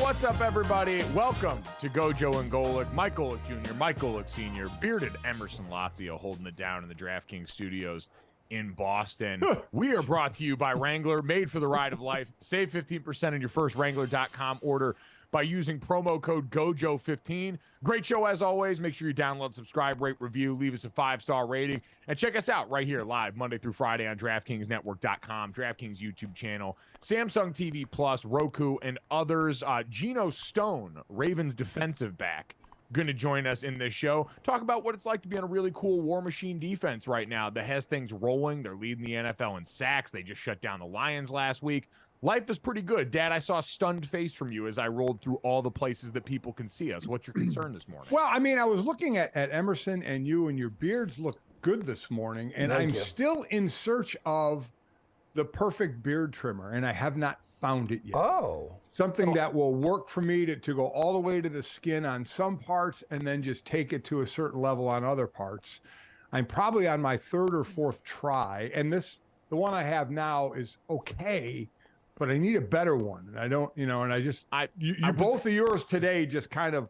What's up, everybody? Welcome to GoJo and Golic. Mike Golic Jr., Mike Golic Sr., bearded Emerson Lazio holding it down in the DraftKings studios in Boston. We are brought to you by Wrangler, made for the ride of life. Save 15% on your first Wrangler.com order by using promo code GOJO15. Great show as always. Make sure you download, subscribe, rate, review, leave us a 5-star rating, and check us out right here live Monday through Friday on DraftKingsNetwork.com, DraftKings YouTube channel, Samsung TV Plus, Roku, and others. Geno Stone, Ravens defensive back, going to join us in this show. Talk about what it's like to be on a really cool War Machine defense right now that has things rolling. They're leading the NFL in sacks. They just shut down the Lions last week. Life is pretty good. Dad, I saw a stunned face from you as I rolled through all the places that people can see us. What's your concern this morning? Well, I mean, I was looking at Emerson and you, and your beards look good this morning, and I'm still in search of the perfect beard trimmer, and I have not found it yet. Oh. Something that will work for me to go all the way to the skin on some parts and then just take it to a certain level on other parts. I'm probably on my third or fourth try, and the one I have now is okay, but I need a better one. And I don't, and I just, both of yours today just kind of,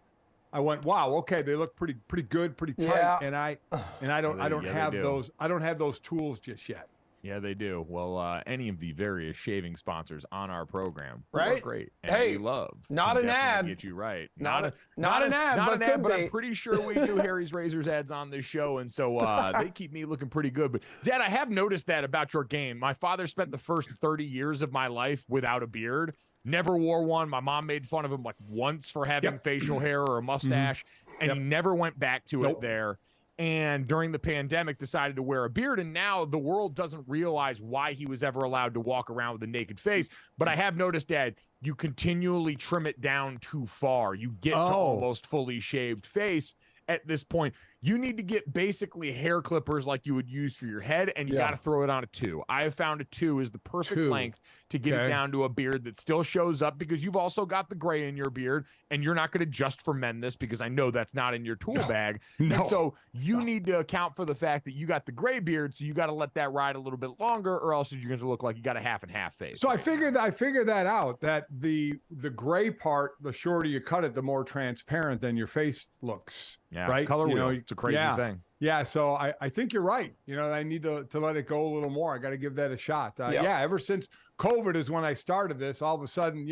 I went, wow, okay, they look pretty good, pretty tight. Yeah. And I don't have those tools just yet. Yeah, they do. Well, any of the various shaving sponsors on our program right? are great. And hey, we love. Not an ad. Get you right. Not an ad, but I'm pretty sure we do Harry's Razors ads on this show, and so they keep me looking pretty good. But Dad, I have noticed that about your game. My father spent the first 30 years of my life without a beard. Never wore one. My mom made fun of him like once for having facial hair or a mustache, and he never went back to it there. And during the pandemic decided to wear a beard, and now the world doesn't realize why he was ever allowed to walk around with a naked face. But I have noticed, Dad, you continually trim it down too far. You get to almost fully shaved face at this point. You need to get basically hair clippers like you would use for your head, and you got to throw it on a 2. I have found a 2 is the perfect length to get it down to a beard that still shows up, because you've also got the gray in your beard, and you're not going to just for men this, because I know that's not in your tool bag. No. And so you need to account for the fact that you got the gray beard, so you got to let that ride a little bit longer, or else you're going to look like you got a half and half face. So I figured that out, that the gray part, the shorter you cut it, the more transparent then your face looks. Yeah, right? Color wheel. It's a crazy thing. Yeah, so I think you're right. I need to let it go a little more. I got to give that a shot. Yeah, ever since COVID is when I started this, all of a sudden,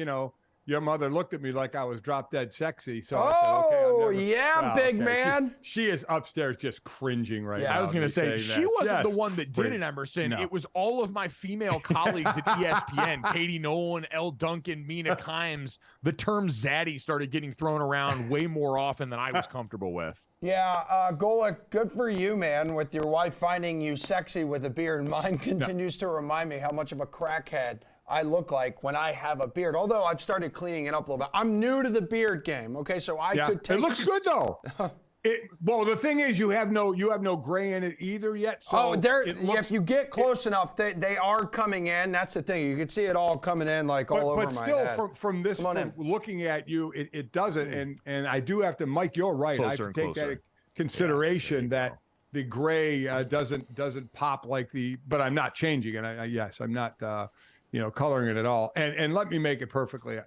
your mother looked at me like I was drop dead sexy. So I said, okay, big man. She is upstairs just cringing right now. I was going to say, she wasn't the one that did it, Emerson. No. It was all of my female colleagues at ESPN, Katie Nolan, Elle Duncan, Mina Kimes. The term zaddy started getting thrown around way more often than I was comfortable with. Yeah, Golic, good for you, man, with your wife finding you sexy with a beard. Mine continues to remind me how much of a crackhead I look like when I have a beard, although I've started cleaning it up a little bit. I'm new to the beard game, okay? So I could take... It looks good, though. Well, the thing is, you have no gray in it either yet. So if you get close enough, they are coming in. That's the thing. You can see it all coming in like all over my head. But still, from looking at you, it doesn't. And I do have to, Mike, you're right. I have to take that into consideration that the gray doesn't pop like but I'm not changing it. Yes, I'm not. Coloring it at all. And let me make it perfectly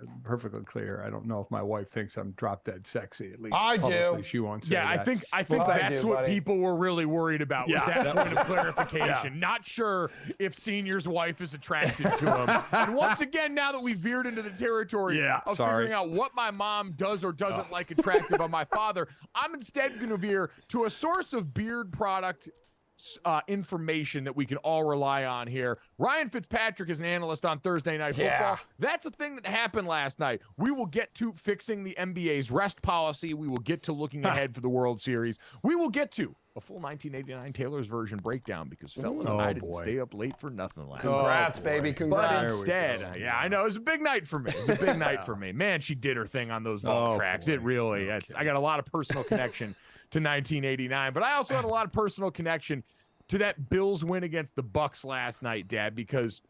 clear. I don't know if my wife thinks I'm drop dead sexy. At least I do. She won't say that. I think that's what people were really worried about with that point of clarification. Yeah. Not sure if Senior's wife is attracted to him. And once again, now that we veered into the territory of figuring out what my mom does or doesn't like attractive on my father, I'm instead going to veer to a source of beard product information that we can all rely on here. Ryan Fitzpatrick is an analyst on Thursday Night Football. Yeah. That's a thing that happened last night. We will get to fixing the NBA's rest policy. We will get to looking ahead for the World Series. We will get to a full 1989 Taylor's version breakdown because fellas and I didn't stay up late for nothing last night. Congrats, baby. Congrats. But instead, I know, it was a big night for me. It was a big night for me. Man, she did her thing on those vault tracks. Boy. It really, I got a lot of personal connection to 1989, but I also had a lot of personal connection to that Bills win against the Bucs last night, Dad, because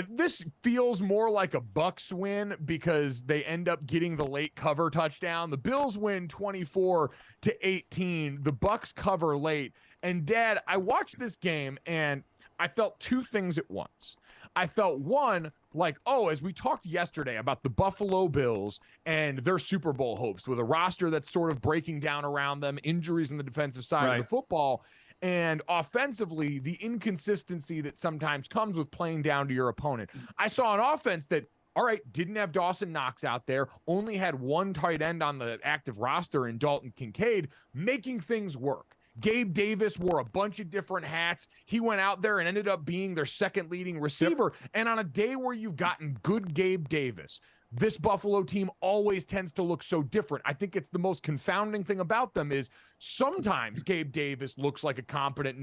this feels more like a Bucs win because they end up getting the late cover touchdown. The Bills win 24-18. The Bucs cover late. And Dad, I watched this game and I felt two things at once. I felt one, like, as we talked yesterday about the Buffalo Bills and their Super Bowl hopes with a roster that's sort of breaking down around them, injuries on the defensive side of the football, and offensively, the inconsistency that sometimes comes with playing down to your opponent. I saw an offense that, all right, didn't have Dawson Knox out there, only had one tight end on the active roster in Dalton Kincaid, making things work. Gabe Davis wore a bunch of different hats. He went out there and ended up being their second leading receiver. Yep. And on a day where you've gotten good Gabe Davis, this Buffalo team always tends to look so different. I think it's the most confounding thing about them is sometimes Gabe Davis looks like a competent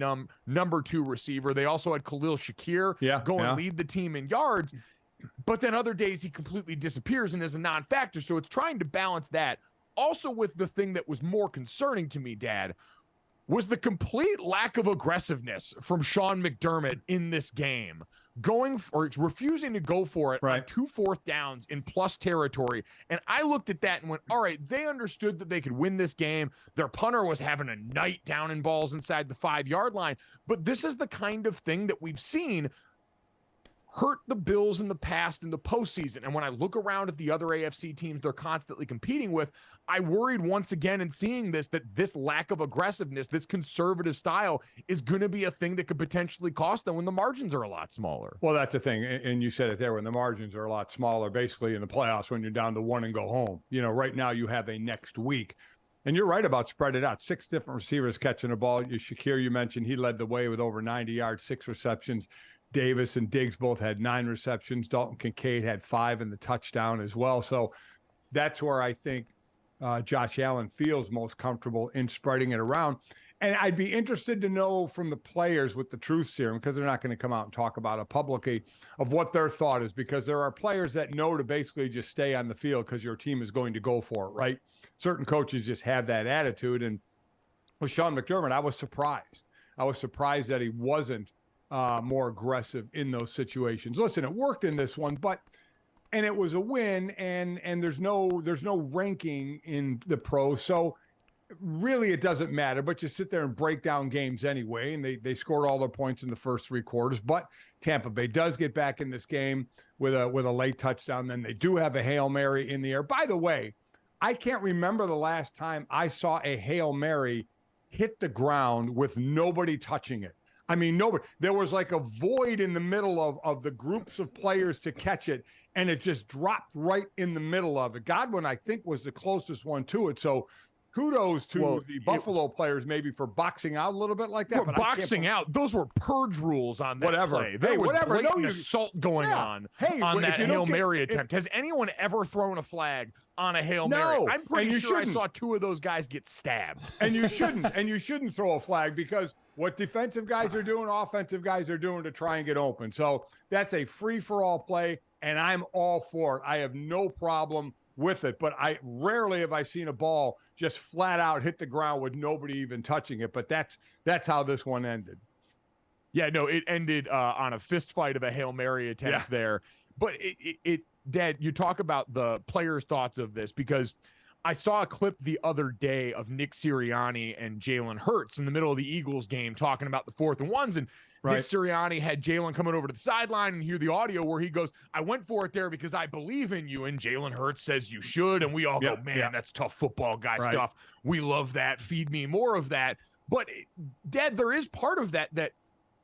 number 2 receiver. They also had Khalil Shakir go and lead the team in yards. But then other days he completely disappears and is a non-factor. So it's trying to balance that. Also with the thing that was more concerning to me, Dad, was the complete lack of aggressiveness from Sean McDermott in this game, refusing to go for it on 2 4th downs in plus territory. And I looked at that and went, all right, they understood that they could win this game. Their punter was having a night down in balls inside the 5-yard line. But this is the kind of thing that we've seen hurt the Bills in the past in the postseason. And when I look around at the other AFC teams they're constantly competing with, I worried once again in seeing this, that this lack of aggressiveness, this conservative style is going to be a thing that could potentially cost them when the margins are a lot smaller. Well, that's the thing. And you said it there, when the margins are a lot smaller, basically in the playoffs, when you're down to 1 and go home. Right now you have a next week. And you're right about spread it out. 6 different receivers catching the ball. Shakir, you mentioned, he led the way with over 90 yards, 6 receptions. Davis and Diggs both had 9 receptions. Dalton Kincaid had 5 in the touchdown as well. So that's where I think Josh Allen feels most comfortable in spreading it around. And I'd be interested to know from the players with the truth serum, because they're not going to come out and talk about it publicly, of what their thought is, because there are players that know to basically just stay on the field because your team is going to go for it, right? Certain coaches just have that attitude. And with Sean McDermott, I was surprised. I was surprised that he wasn't more aggressive in those situations. Listen, it worked in this one, and it was a win, and there's no ranking in the pros, so really it doesn't matter. But you sit there and break down games anyway, and they scored all their points in the first 3 quarters. But Tampa Bay does get back in this game with a late touchdown. Then they do have a Hail Mary in the air. By the way, I can't remember the last time I saw a Hail Mary hit the ground with nobody touching it. I mean, nobody. There was like a void in the middle of the groups of players to catch it, and it just dropped right in the middle of it. Godwin, I think, was the closest one to it. So kudos to the Buffalo players maybe for boxing out a little bit like that. But boxing out, those were purge rules on that play. There was blatant assault going on that Hail Mary attempt. Has anyone ever thrown a flag on a Hail Mary? I'm pretty sure I saw 2 of those guys get stabbed. And you shouldn't throw a flag, because what defensive guys are doing, offensive guys are doing to try and get open. So that's a free-for-all play, and I'm all for it. I have no problem with it, but I rarely have I seen a ball just flat out hit the ground with nobody even touching it. But that's how this one ended. Yeah, no, it ended on a fist fight of a Hail Mary attempt there. But Dad, you talk about the players' thoughts of this, because I saw a clip the other day of Nick Sirianni and Jalen Hurts in the middle of the Eagles game talking about the 4th and 1s. And Nick Sirianni had Jalen coming over to the sideline and hear the audio where he goes, "I went for it there because I believe in you." And Jalen Hurts says, "You should." And we all go, "Man, that's tough football guy stuff. We love that. Feed me more of that." But Dad, there is part of that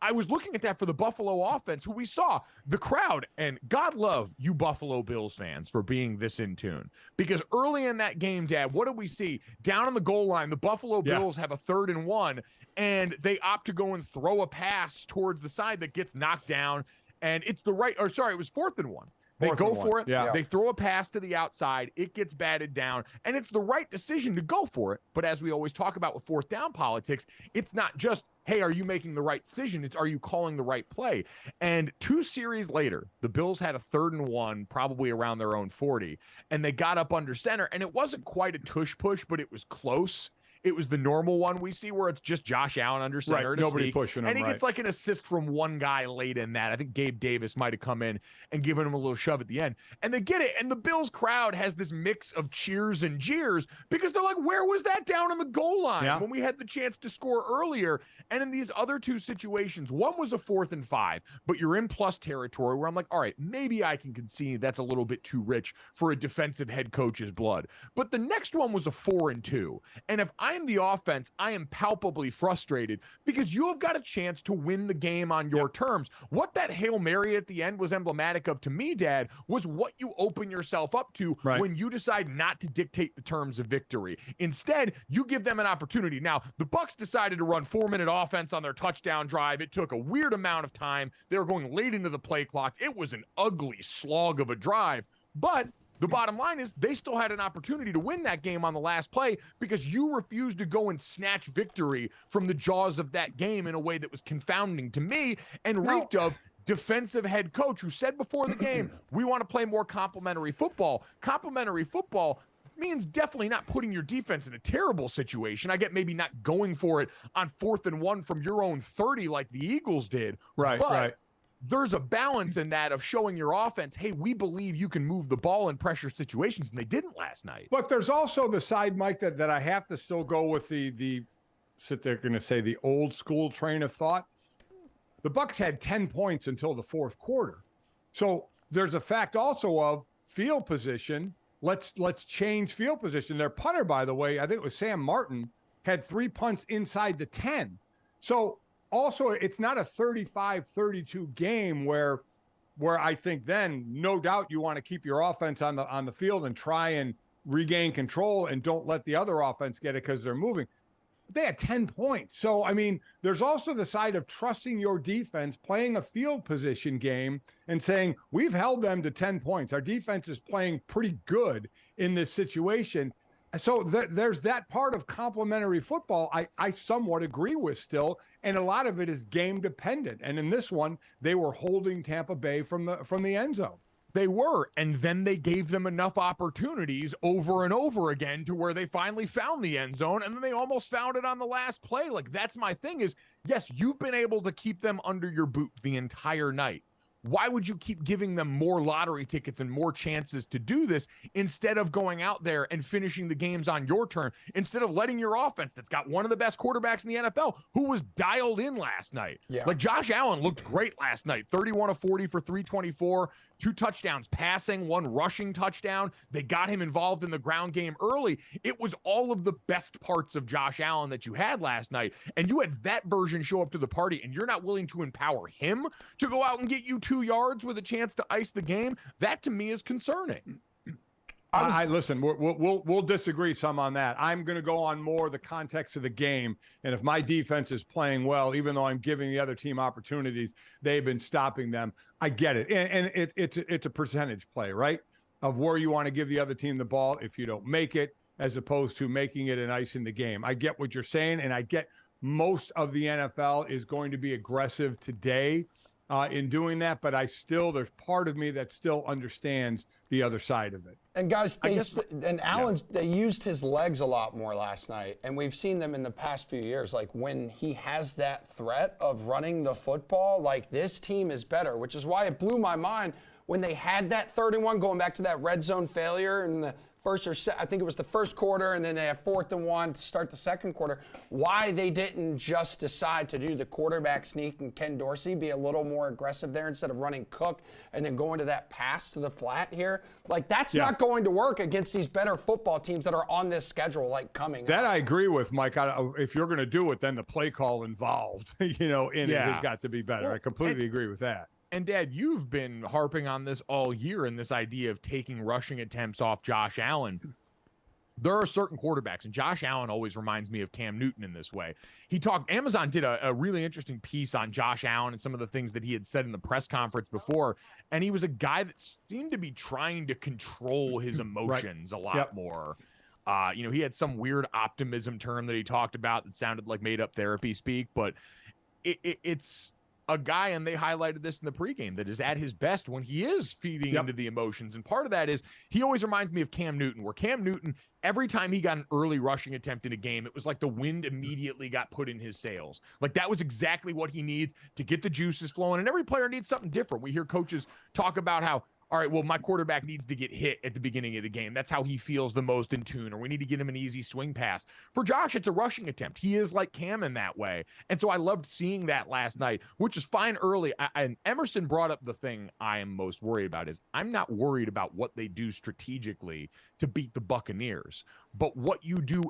I was looking at that for the Buffalo offense, who we saw the crowd, and God love you Buffalo Bills fans for being this in tune, because early in that game, Dad, what did we see? Down on the goal line, the Buffalo Bills have a 3rd and 1, and they opt to go and throw a pass towards the side that gets knocked down, and it's it was 4th and 1. They go for it. Yeah. They throw a pass to the outside. It gets batted down, and it's the right decision to go for it. But as we always talk about with 4th down politics, it's not just, hey, are you making the right decision? It's, are you calling the right play? And 2 series later, the Bills had a 3rd and 1, probably around their own 40, and they got up under center, and it wasn't quite a tush push, but it was close. It was the normal one we see where it's just Josh Allen under center. Nobody pushing him. And he gets like an assist from one guy late in that. I think Gabe Davis might have come in and given him a little shove at the end. And they get it. And the Bills crowd has this mix of cheers and jeers because they're like, where was that down on the goal line when we had the chance to score earlier? And in these other 2 situations, one was a 4th and 5, but you're in plus territory where I'm like, all right, maybe I can concede that's a little bit too rich for a defensive head coach's blood. But the next one was a 4 and 2. And if I am the offense, I am palpably frustrated because you have got a chance to win the game on your terms. What that Hail Mary at the end was emblematic of to me, Dad, was what you open yourself up to when you decide not to dictate the terms of victory. Instead, you give them an opportunity. Now, the Bucs decided to run 4-minute offense on their touchdown drive. It took a weird amount of time. They were going late into the play clock. It was an ugly slog of a drive, but the bottom line is they still had an opportunity to win that game on the last play because you refused to go and snatch victory from the jaws of that game in a way that was confounding to me and reeked of defensive head coach who said before the game, we want to play more complementary football. Complementary football means definitely not putting your defense in a terrible situation. I get maybe not going for it on 4th and 1 from your own 30 like the Eagles did. But there's a balance in that of showing your offense, hey, we believe you can move the ball in pressure situations, and they didn't last night. But there's also the side, Mike, that I have to still go with the old school train of thought. The Bucs had 10 points until the 4th quarter. So there's a fact also of field position. Let's change field position. Their punter, by the way, I think it was Sam Martin, had 3 punts inside the 10. So also, it's not a 35-32 game where I think then, no doubt, you want to keep your offense on the field and try and regain control and don't let the other offense get it because they're moving. They had 10 points. So, I mean, there's also the side of trusting your defense, playing a field position game and saying, we've held them to 10 points. Our defense is playing pretty good in this situation. So there's that part of complementary football I somewhat agree with still, and a lot of it is game dependent. And in this one, they were holding Tampa Bay from the end zone. They were, and then they gave them enough opportunities over and over again to where they finally found the end zone, and then they almost found it on the last play. Like, that's my thing is, yes, you've been able to keep them under your boot the entire night. Why would you keep giving them more lottery tickets and more chances to do this instead of going out there and finishing the games on your turn, instead of letting your offense that's got one of the best quarterbacks in the NFL who was dialed in last night? Like Josh Allen looked great last night, 31 of 40 for 324, 2 touchdowns passing, 1 rushing touchdown. They got him involved in the ground game early. It was all of the best parts of Josh Allen that you had last night, and you had that version show up to the party, and you're not willing to empower him to go out and get you 2 yards with a chance to ice the game. That to me is concerning. Listen, we'll disagree some on that. I'm going to go on more the context of the game. And if my defense is playing well, even though I'm giving the other team opportunities, they've been stopping them. I get it. And it's a percentage play, right? Of where you want to give the other team the ball if you don't make it, as opposed to making it an ice in the game. I get what you're saying. And I get most of the NFL is going to be aggressive today in doing that, but there's part of me that still understands the other side of it. And guys, they used his legs a lot more last night, and we've seen them in the past few years. Like when he has that threat of running the football, like this team is better, which is why it blew my mind when they had that 31, going back to that red zone failure in the first I think it was the first quarter, and then they had 4th and 1 to start the second quarter. Why they didn't just decide to do the quarterback sneak and Ken Dorsey be a little more aggressive there instead of running Cook and then going to that pass to the flat here? Like that's not going to work against these better football teams that are on this schedule, like coming That up. I agree with, Mike. If you're going to do it, then the play call involved, in it has got to be better. Well, I completely agree with that. And Dad, you've been harping on this all year, and this idea of taking rushing attempts off Josh Allen. There are certain quarterbacks, and Josh Allen always reminds me of Cam Newton in this way. Amazon did a really interesting piece on Josh Allen and some of the things that he had said in the press conference before, and he was a guy that seemed to be trying to control his emotions a lot more. He had some weird optimism term that he talked about that sounded like made-up therapy speak, but it's a guy, and they highlighted this in the pregame, that is at his best when he is feeding into the emotions. And part of that is he always reminds me of Cam Newton, where Cam Newton, every time he got an early rushing attempt in a game, it was like the wind immediately got put in his sails. Like that was exactly what he needs to get the juices flowing. And every player needs something different. We hear coaches talk about how, all right, well, my quarterback needs to get hit at the beginning of the game. That's how he feels the most in tune, or we need to get him an easy swing pass. For Josh, it's a rushing attempt. He is like Cam in that way. And so I loved seeing that last night, which is fine early. And Emerson brought up the thing I am most worried about is I'm not worried about what they do strategically to beat the Buccaneers. But what you do,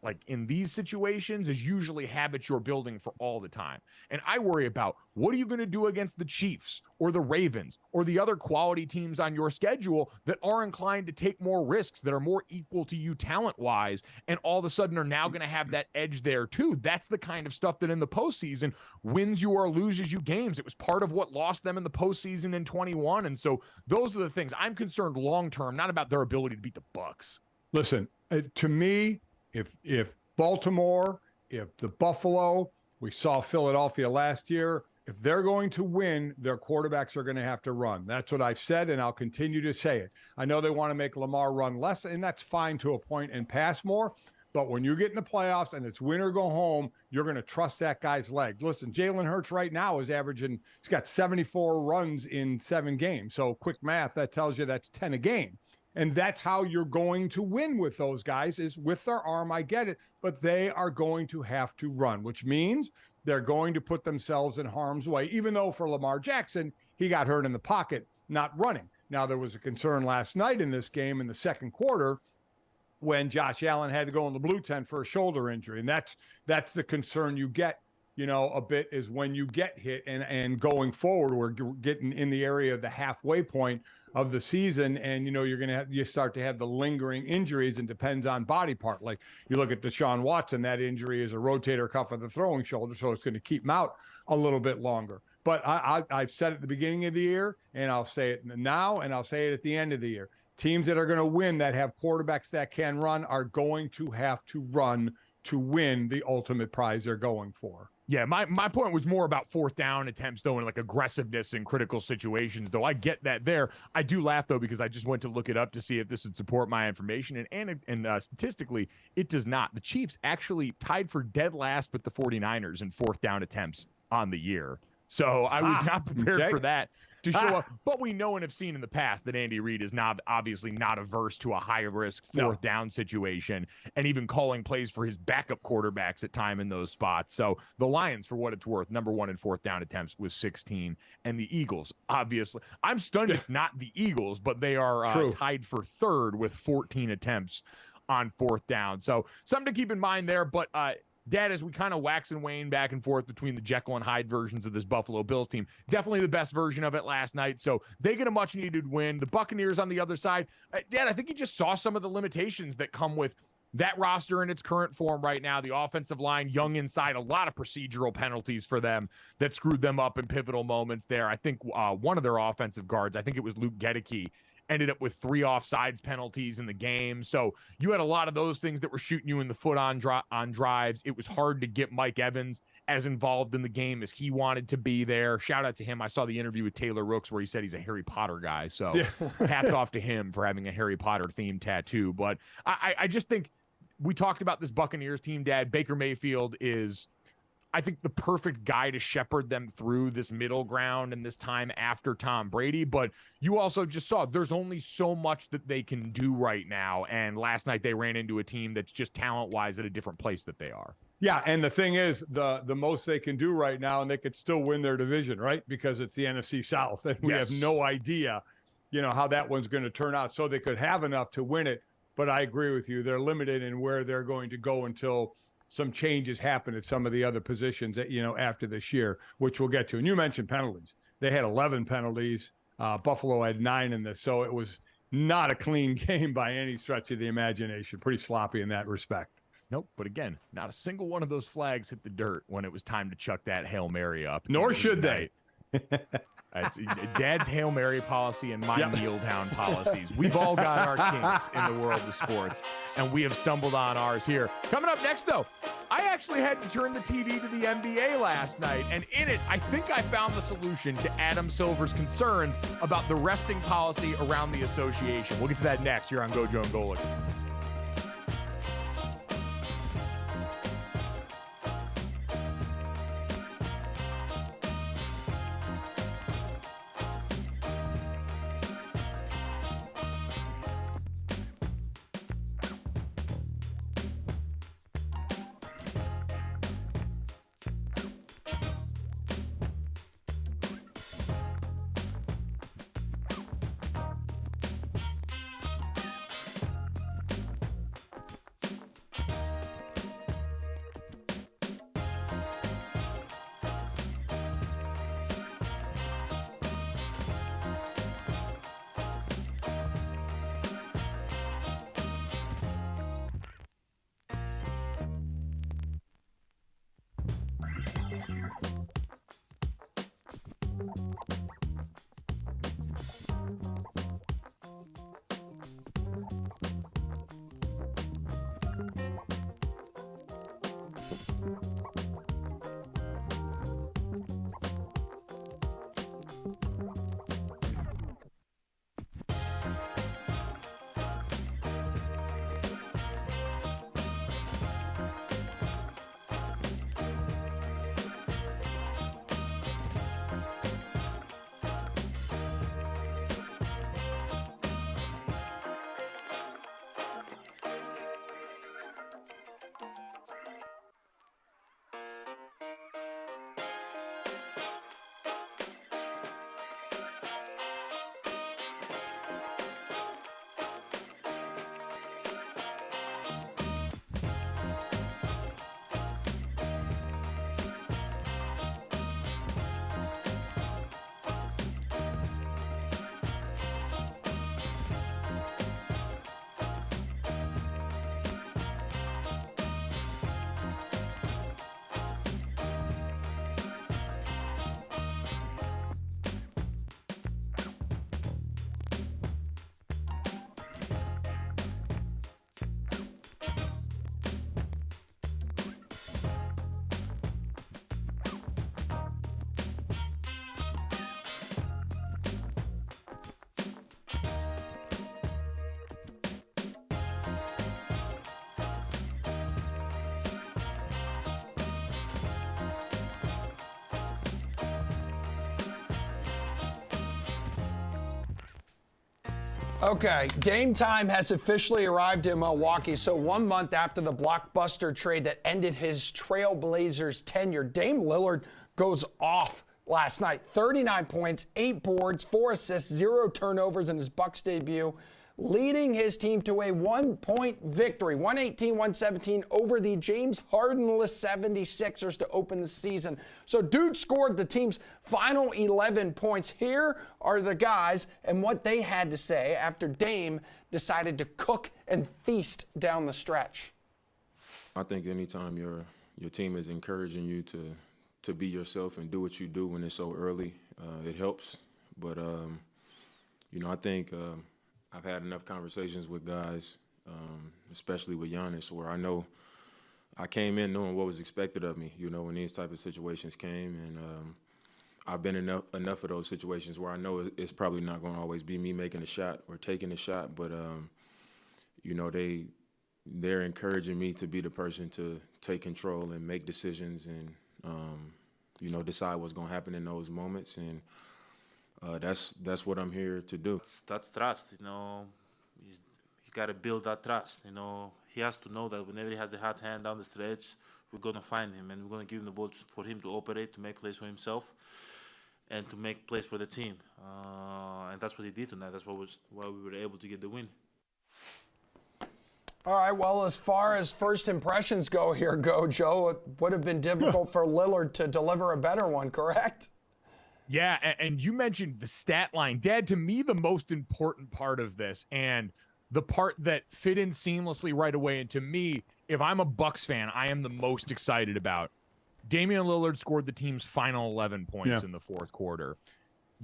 like in these situations is usually habits you're building for all the time. And I worry about what are you going to do against the Chiefs or the Ravens or the other quality teams on your schedule that are inclined to take more risks, that are more equal to you talent-wise, and all of a sudden are now going to have that edge there too. That's the kind of stuff that in the postseason wins you or loses you games. It was part of what lost them in the postseason in 21. And so those are the things I'm concerned long-term, not about their ability to beat the Bucs. Listen, to me, if Baltimore, if the Buffalo, we saw Philadelphia last year, if they're going to win, their quarterbacks are going to have to run. That's what I've said, and I'll continue to say it. I know they want to make Lamar run less, and that's fine to a point, and pass more. But when you get in the playoffs and it's win or go home, you're going to trust that guy's leg. Listen, Jalen Hurts right now is averaging, he's got 74 runs in 7 games. So quick math, that tells you that's 10 a game. And that's how you're going to win with those guys, is with their arm. I get it, but they are going to have to run, which means they're going to put themselves in harm's way, even though for Lamar Jackson, he got hurt in the pocket, not running. Now, there was a concern last night in this game in the second quarter when Josh Allen had to go in the blue tent for a shoulder injury. And that's the concern you get, a bit, is when you get hit and going forward, we're getting in the area of the halfway point of the season. And, you start to have the lingering injuries, and depends on body part. Like you look at Deshaun Watson, that injury is a rotator cuff of the throwing shoulder. So it's going to keep him out a little bit longer. But I've said at the beginning of the year, and I'll say it now, and I'll say it at the end of the year. Teams that are going to win, that have quarterbacks that can run, are going to have to run to win the ultimate prize they're going for. Yeah, my point was more about 4th down attempts, though, and like aggressiveness in critical situations, though. I get that there. I do laugh, though, because I just went to look it up to see if this would support my information. And statistically, it does not. The Chiefs actually tied for dead last with the 49ers in 4th down attempts on the year. So I was not prepared for that to show up. But we know and have seen in the past that Andy Reid is obviously not averse to a high-risk 4th down situation, and even calling plays for his backup quarterbacks at time in those spots. So the Lions, for what it's worth, number 1 in 4th down attempts with 16. And the Eagles, obviously. I'm stunned it's not the Eagles, but they are tied for 3rd with 14 attempts on 4th down. So something to keep in mind there. But Dad, as we kind of wax and wane back and forth between the Jekyll and Hyde versions of this Buffalo Bills team, definitely the best version of it last night. So they get a much-needed win. The Buccaneers on the other side, Dad, I think you just saw some of the limitations that come with that roster in its current form right now. The offensive line, young inside, a lot of procedural penalties for them that screwed them up in pivotal moments there. I think one of their offensive guards, I think it was Luke Gedeke, ended up with 3 offsides penalties in the game. So you had a lot of those things that were shooting you in the foot on drives. It was hard to get Mike Evans as involved in the game as he wanted to be there. Shout out to him. I saw the interview with Taylor Rooks where he said he's a Harry Potter guy. So hats off to him for having a Harry Potter themed tattoo. But I just think we talked about this Buccaneers team, Dad. Baker Mayfield is, I think, the perfect guy to shepherd them through this middle ground and this time after Tom Brady. But you also just saw there's only so much that they can do right now. And last night they ran into a team that's just talent-wise at a different place that they are. Yeah, and the thing is, the most they can do right now, and they could still win their division, right? Because it's the NFC South, and we have no idea, how that one's going to turn out. So they could have enough to win it. But I agree with you. They're limited in where they're going to go until some changes happen at some of the other positions that, after this year, which we'll get to. And you mentioned penalties. They had 11 penalties. Buffalo had 9 in this. So it was not a clean game by any stretch of the imagination. Pretty sloppy in that respect. Nope. But again, not a single one of those flags hit the dirt when it was time to chuck that Hail Mary up. Nor should they. It's Dad's Hail Mary policy and my kneel down policies. We've all got our kinks in the world of sports, and we have stumbled on ours here. Coming up next, though, I actually had to turn the TV to the NBA last night, and in it, I think I found the solution to Adam Silver's concerns about the resting policy around the association. We'll get to that next here on GoJo and Golic. Okay, game time has officially arrived in Milwaukee. So 1 month after the blockbuster trade that ended his Trailblazers tenure, Dame Lillard goes off last night. 39 points, 8 boards, 4 assists, 0 turnovers in his Bucks debut, leading his team to a 1-point victory, 118-117 over the James Harden-less 76ers to open the season. So dude scored the team's final 11 points. Here are the guys and what they had to say after Dame decided to cook and feast down the stretch. I think anytime your team is encouraging you to be yourself and do what you do when it's so early, it helps. But, I think I've had enough conversations with guys, especially with Giannis, where I know I came in knowing what was expected of me, when these type of situations came. And I've been in enough of those situations where I know it's probably not going to always be me making a shot or taking a shot, but, they're encouraging me to be the person to take control and make decisions and, decide what's going to happen in those moments. And that's what I'm here to do. That's trust, He's got to build that trust, He has to know that whenever he has the hot hand down the stretch, we're going to find him and we're going to give him the ball for him to operate, to make plays for himself and to make plays for the team. And that's what he did tonight. That's why we were able to get the win. All right, well, as far as first impressions go here, GoJo, it would have been difficult for Lillard to deliver a better one, correct? Yeah, and you mentioned the stat line. Dad, to me, the most important part of this and the part that fit in seamlessly right away, and to me, if I'm a Bucks fan, I am the most excited about. Damian Lillard scored the team's final 11 points in the fourth quarter.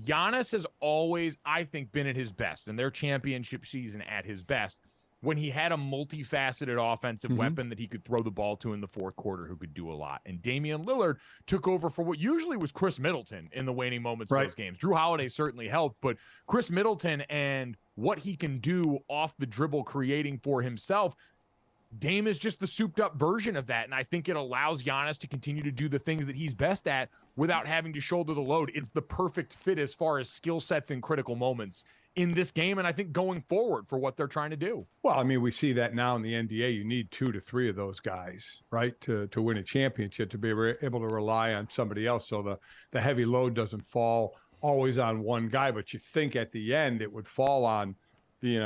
Giannis has always, I think, been at his best, in their championship season at his best, when he had a multifaceted offensive weapon that he could throw the ball to in the fourth quarter who could do a lot. And Damian Lillard took over for what usually was Chris Middleton in the waning moments of those games. Drew Holiday certainly helped, but Chris Middleton and what he can do off the dribble creating for himself, Dame is just the souped up version of that. And I think it allows Giannis to continue to do the things that he's best at without having to shoulder the load. It's the perfect fit as far as skill sets in critical moments in this game, and I think going forward for what they're trying to do. Well, I mean, we see that now in the NBA. You need 2 to 3 of those guys, right, to win a championship, to be able to rely on somebody else, so the heavy load doesn't fall always on one guy. But you think at the end it would fall on the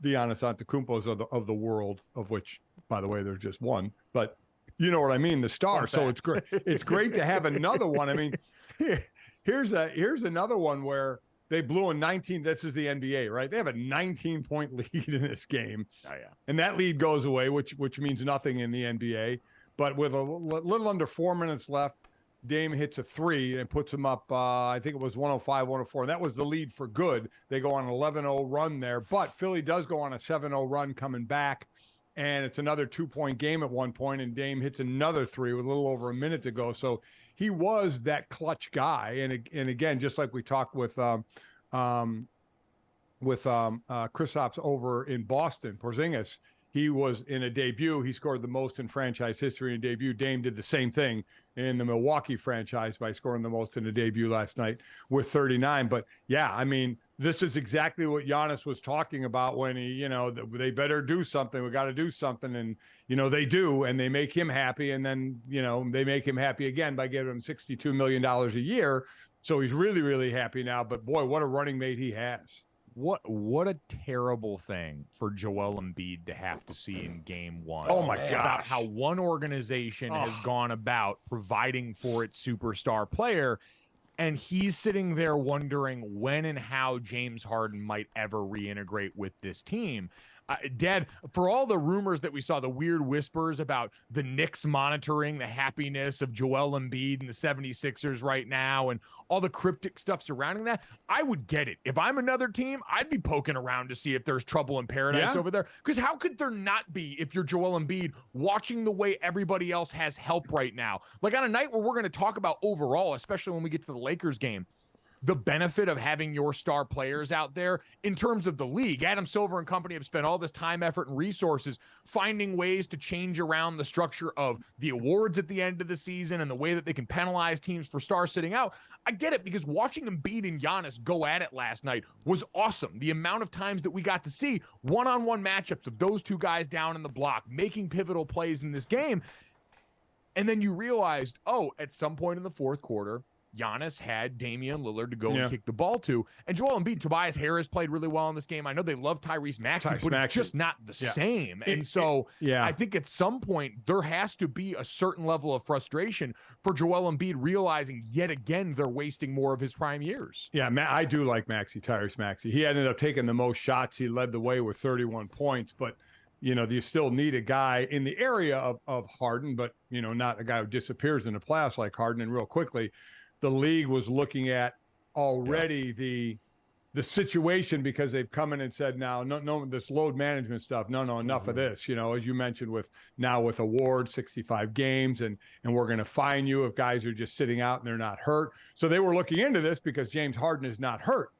Giannis Antetokounmpos of the world, of which, by the way, there's just one. But you know what I mean, the star. So it's great. It's great to have another one. I mean, here's another one where they blew a 19. This is the NBA, right? They have a 19-point lead in this game. Oh, yeah. And that lead goes away, which means nothing in the NBA. But with a little under 4 minutes left, Dame hits a 3 and puts them up, I think it was 105, 104. And that was the lead for good. They go on an 11-0 run there. But Philly does go on a 7-0 run coming back. And it's another 2-point game at one point, and Dame hits another 3 with a little over a minute to go. So he was that clutch guy. And again, just like we talked with Kristaps over in Boston, Porzingis, he was in a debut. He scored the most in franchise history in a debut. Dame did the same thing in the Milwaukee franchise by scoring the most in a debut last night with 39. But yeah, I mean, this is exactly what Giannis was talking about when he, they better do something. We got to do something. And, they do, and they make him happy. And then, they make him happy again by giving him $62 million a year. So he's really, really happy now. But boy, what a running mate he has. What a terrible thing for Joel Embiid to have to see in game one. Oh my gosh. About how one organization has gone about providing for its superstar player, and he's sitting there wondering when and how James Harden might ever reintegrate with this team. Dad, for all the rumors that we saw, the weird whispers about the Knicks monitoring the happiness of Joel Embiid and the 76ers right now and all the cryptic stuff surrounding that, I would get it. If I'm another team, I'd be poking around to see if there's trouble in paradise over there. Because how could there not be if you're Joel Embiid watching the way everybody else has help right now? Like on a night where we're going to talk about overall, especially when we get to the Lakers game, the benefit of having your star players out there in terms of the league. Adam Silver and company have spent all this time, effort, and resources finding ways to change around the structure of the awards at the end of the season and the way that they can penalize teams for stars sitting out. I get it, because watching Embiid and Giannis go at it last night was awesome. The amount of times that we got to see one-on-one matchups of those two guys down in the block, making pivotal plays in this game. And then you realized, at some point in the fourth quarter, Giannis had Damian Lillard to go and kick the ball to. And Joel Embiid, Tobias Harris played really well in this game. I know they love Tyrese Maxey, but it's just not the same. And so I think at some point there has to be a certain level of frustration for Joel Embiid realizing yet again they're wasting more of his prime years. Yeah, I do like Tyrese Maxey. He ended up taking the most shots. He led the way with 31 points, but you still need a guy in the area of Harden, but, not a guy who disappears in the playoffs like Harden. And real quickly, the league was looking at already the the situation, because they've come in and said, now, no, this load management stuff. No, enough of this, you know, as you mentioned with awards, 65 games, and we're going to fine you if guys are just sitting out and they're not hurt. So they were looking into this because James Harden is not hurt.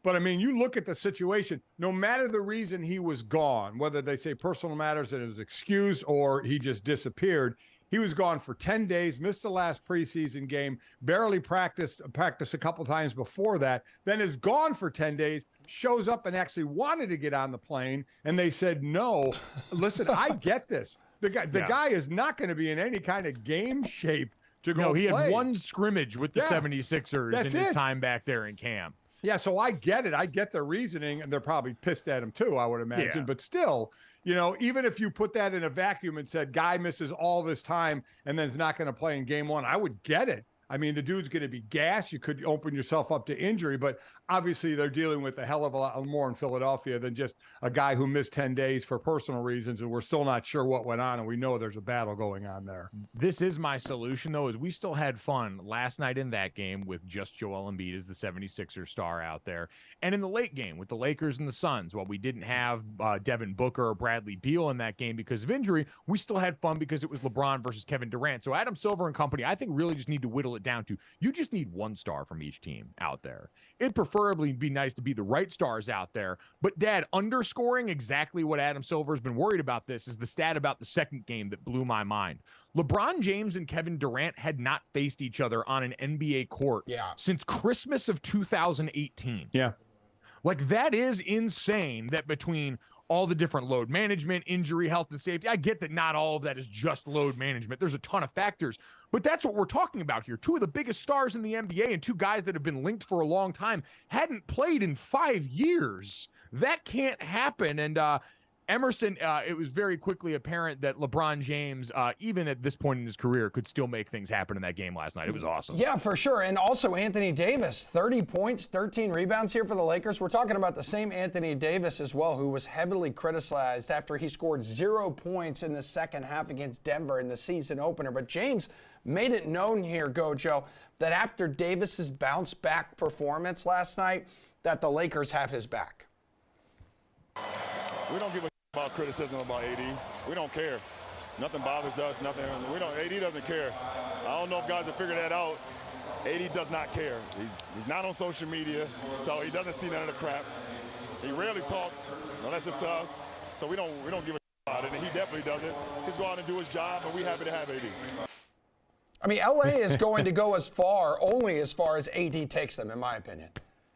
But I mean, you look at the situation, no matter the reason he was gone, whether they say personal matters and it was excused or he just disappeared, he was gone for 10 days, missed the last preseason game, barely practiced a couple times before that, then is gone for 10 days, shows up and actually wanted to get on the plane. And they said, no, listen, I get this. The guy is not going to be in any kind of game shape to go he play. had one scrimmage with the 76ers in his time back there in camp. Yeah, so I get it. I get their reasoning, and they're probably pissed at him too, I would imagine. Yeah. But still, you know, even if you put that in a vacuum and said, guy misses all this time and then is not going to play in game one, I would get it. I mean, the dude's going to be gassed. You could open yourself up to injury, but obviously they're dealing with a hell of a lot more in Philadelphia than just a guy who missed 10 days for personal reasons, and we're still not sure what went on, and we know there's a battle going on there. This is my solution, though, is we still had fun last night in that game with just Joel Embiid as the 76er star out there. And in the late game with the Lakers and the Suns, while we didn't have Devin Booker or Bradley Beal in that game because of injury, we still had fun because it was LeBron versus Kevin Durant. So Adam Silver and company, I think, really just need to whittle it down to, you just need one star from each team out there. It'd preferably be nice to be the right stars out there. But, Dad, underscoring exactly what Adam Silver's been worried about this is the stat about the second game that blew my mind. LeBron James and Kevin Durant had not faced each other on an NBA court since Christmas of 2018. Yeah. Like, that is insane that between all the different load management, injury, health, and safety. I get that not all of that is just load management. There's a ton of factors, but that's what we're talking about here. Two of the biggest stars in the NBA and two guys that have been linked for a long time hadn't played in 5 years. That can't happen. And Emerson, it was very quickly apparent that LeBron James, even at this point in his career, could still make things happen in that game last night. It was awesome. Yeah, for sure. And also Anthony Davis, 30 points, 13 rebounds here for the Lakers. We're talking about the same Anthony Davis as well, who was heavily criticized after he scored 0 points in the second half against Denver in the season opener. But James made it known here, GoJo, that after Davis's bounce back performance last night, that the Lakers have his back. We don't give a about criticism about AD. We don't care. Nothing bothers us. Nothing. AD doesn't care. I don't know if guys have figured that out. AD does not care. He's not on social media, so he doesn't see none of the crap. He rarely talks unless it's us. So we don't give a about it, and he definitely doesn't. He's go out and do his job, and we're happy to have AD. I mean, LA is going to go only as far as AD takes them, in my opinion.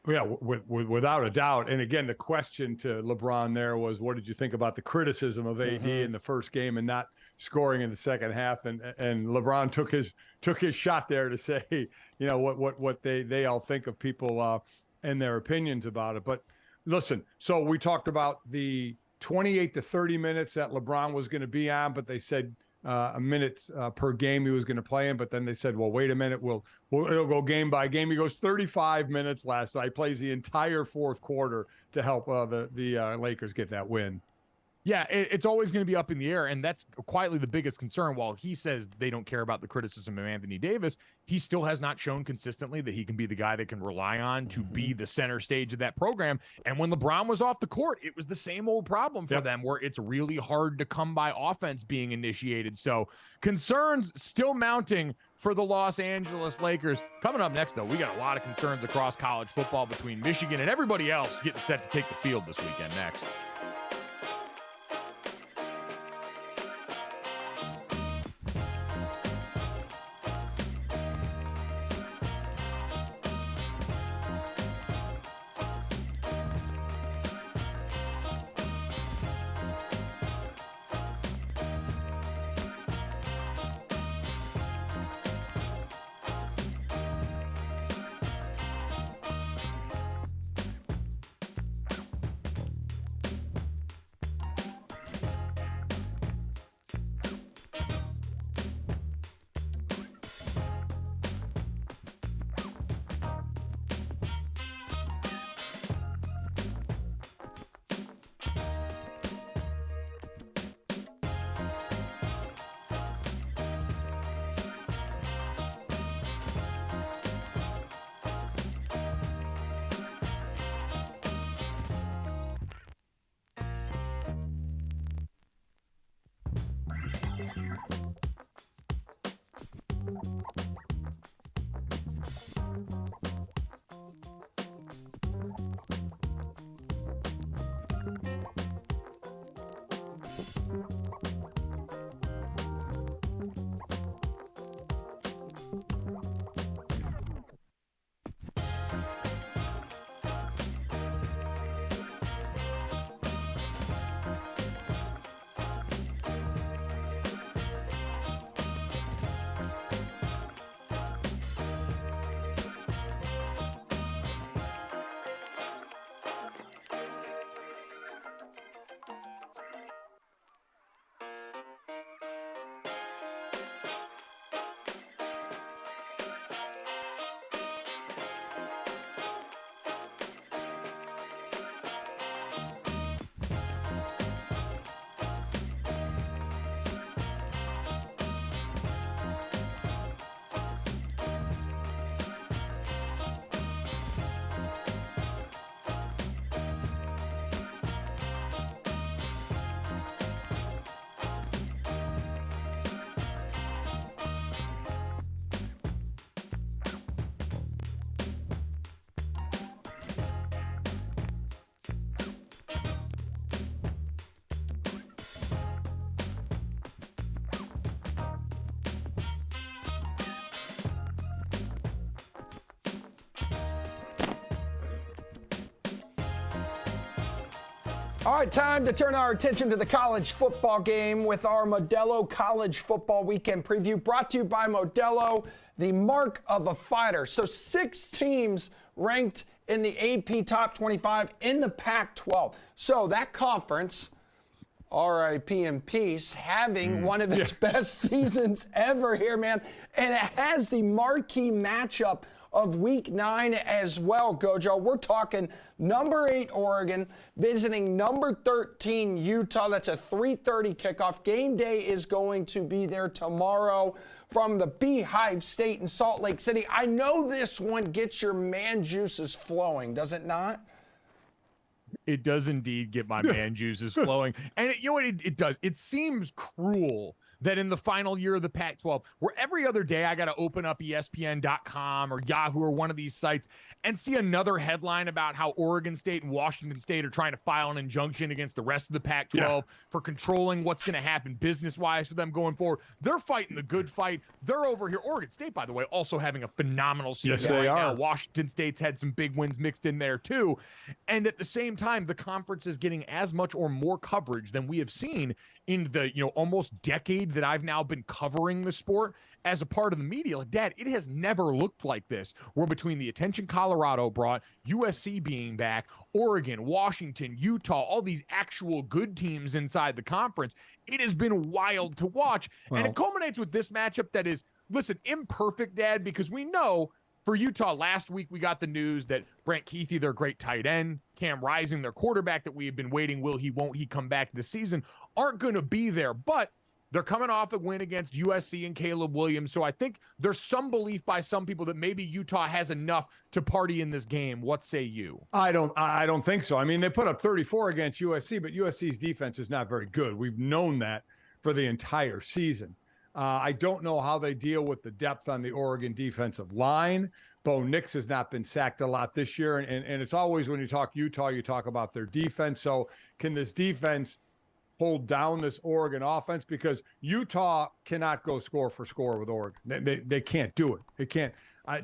Yeah, without a doubt. And again, the question to LeBron there was, what did you think about the criticism of AD in the first game and not scoring in the second half? And LeBron took his shot there to say, you know, what they all think of people and their opinions about it. But listen, so we talked about the 28 to 30 minutes that LeBron was going to be on, but they said a minute per game he was going to play in, but then they said, well, wait a minute, it'll go game by game. He goes 35 minutes last night, plays the entire fourth quarter to help the Lakers get that win. Yeah, it's always going to be up in the air, and that's quietly the biggest concern. While he says they don't care about the criticism of Anthony Davis, he still has not shown consistently that he can be the guy they can rely on to be the center stage of that program. And when LeBron was off the court, it was the same old problem for them, where it's really hard to come by offense being initiated. So concerns still mounting for the Los Angeles Lakers. Coming up next, though, we got a lot of concerns across college football between Michigan and everybody else getting set to take the field this weekend next. All right, time to turn our attention to the college football game with our Modelo College Football Weekend Preview, brought to you by Modelo, the mark of a fighter. So 6 teams ranked in the AP Top 25 in the Pac-12. So that conference, RIP in peace, having one of its best seasons ever here, man. And it has the marquee matchup of Week 9 as well, Gojo. We're talking number 8 Oregon visiting number 13 Utah. That's a 3:30 kickoff. Game day is going to be there tomorrow from the Beehive State in Salt Lake City. I know this one gets your man juices flowing, does it not? It does indeed get my man juices flowing. And you know what it does? It seems cruel that in the final year of the Pac-12, where every other day I got to open up ESPN.com or Yahoo or one of these sites and see another headline about how Oregon State and Washington State are trying to file an injunction against the rest of the Pac-12 for controlling what's going to happen business-wise for them going forward. They're fighting the good fight. They're over here. Oregon State, by the way, also having a phenomenal season. Yes, they are. Now. Washington State's had some big wins mixed in there too. And at the same time, the conference is getting as much or more coverage than we have seen in the almost decade that I've now been covering the sport as a part of the media. Like, Dad, it has never looked like this, where between the attention Colorado brought, USC being back, Oregon, Washington, Utah, all these actual good teams inside the conference, it has been wild to watch. And it culminates with this matchup that is, listen, imperfect, Dad, because we know for Utah, last week we got the news that Brant Kuithe, their great tight end, Cam Rising, their quarterback that we have been waiting, won't he come back this season, aren't going to be there. But they're coming off a win against USC and Caleb Williams. So I think there's some belief by some people that maybe Utah has enough to party in this game. What say you? I don't think so. I mean, they put up 34 against USC, but USC's defense is not very good. We've known that for the entire season. I don't know how they deal with the depth on the Oregon defensive line. Bo Nix has not been sacked a lot this year. And it's always when you talk Utah, you talk about their defense. So can this defense hold down this Oregon offense? Because Utah cannot go score for score with Oregon. They can't do it. They can't.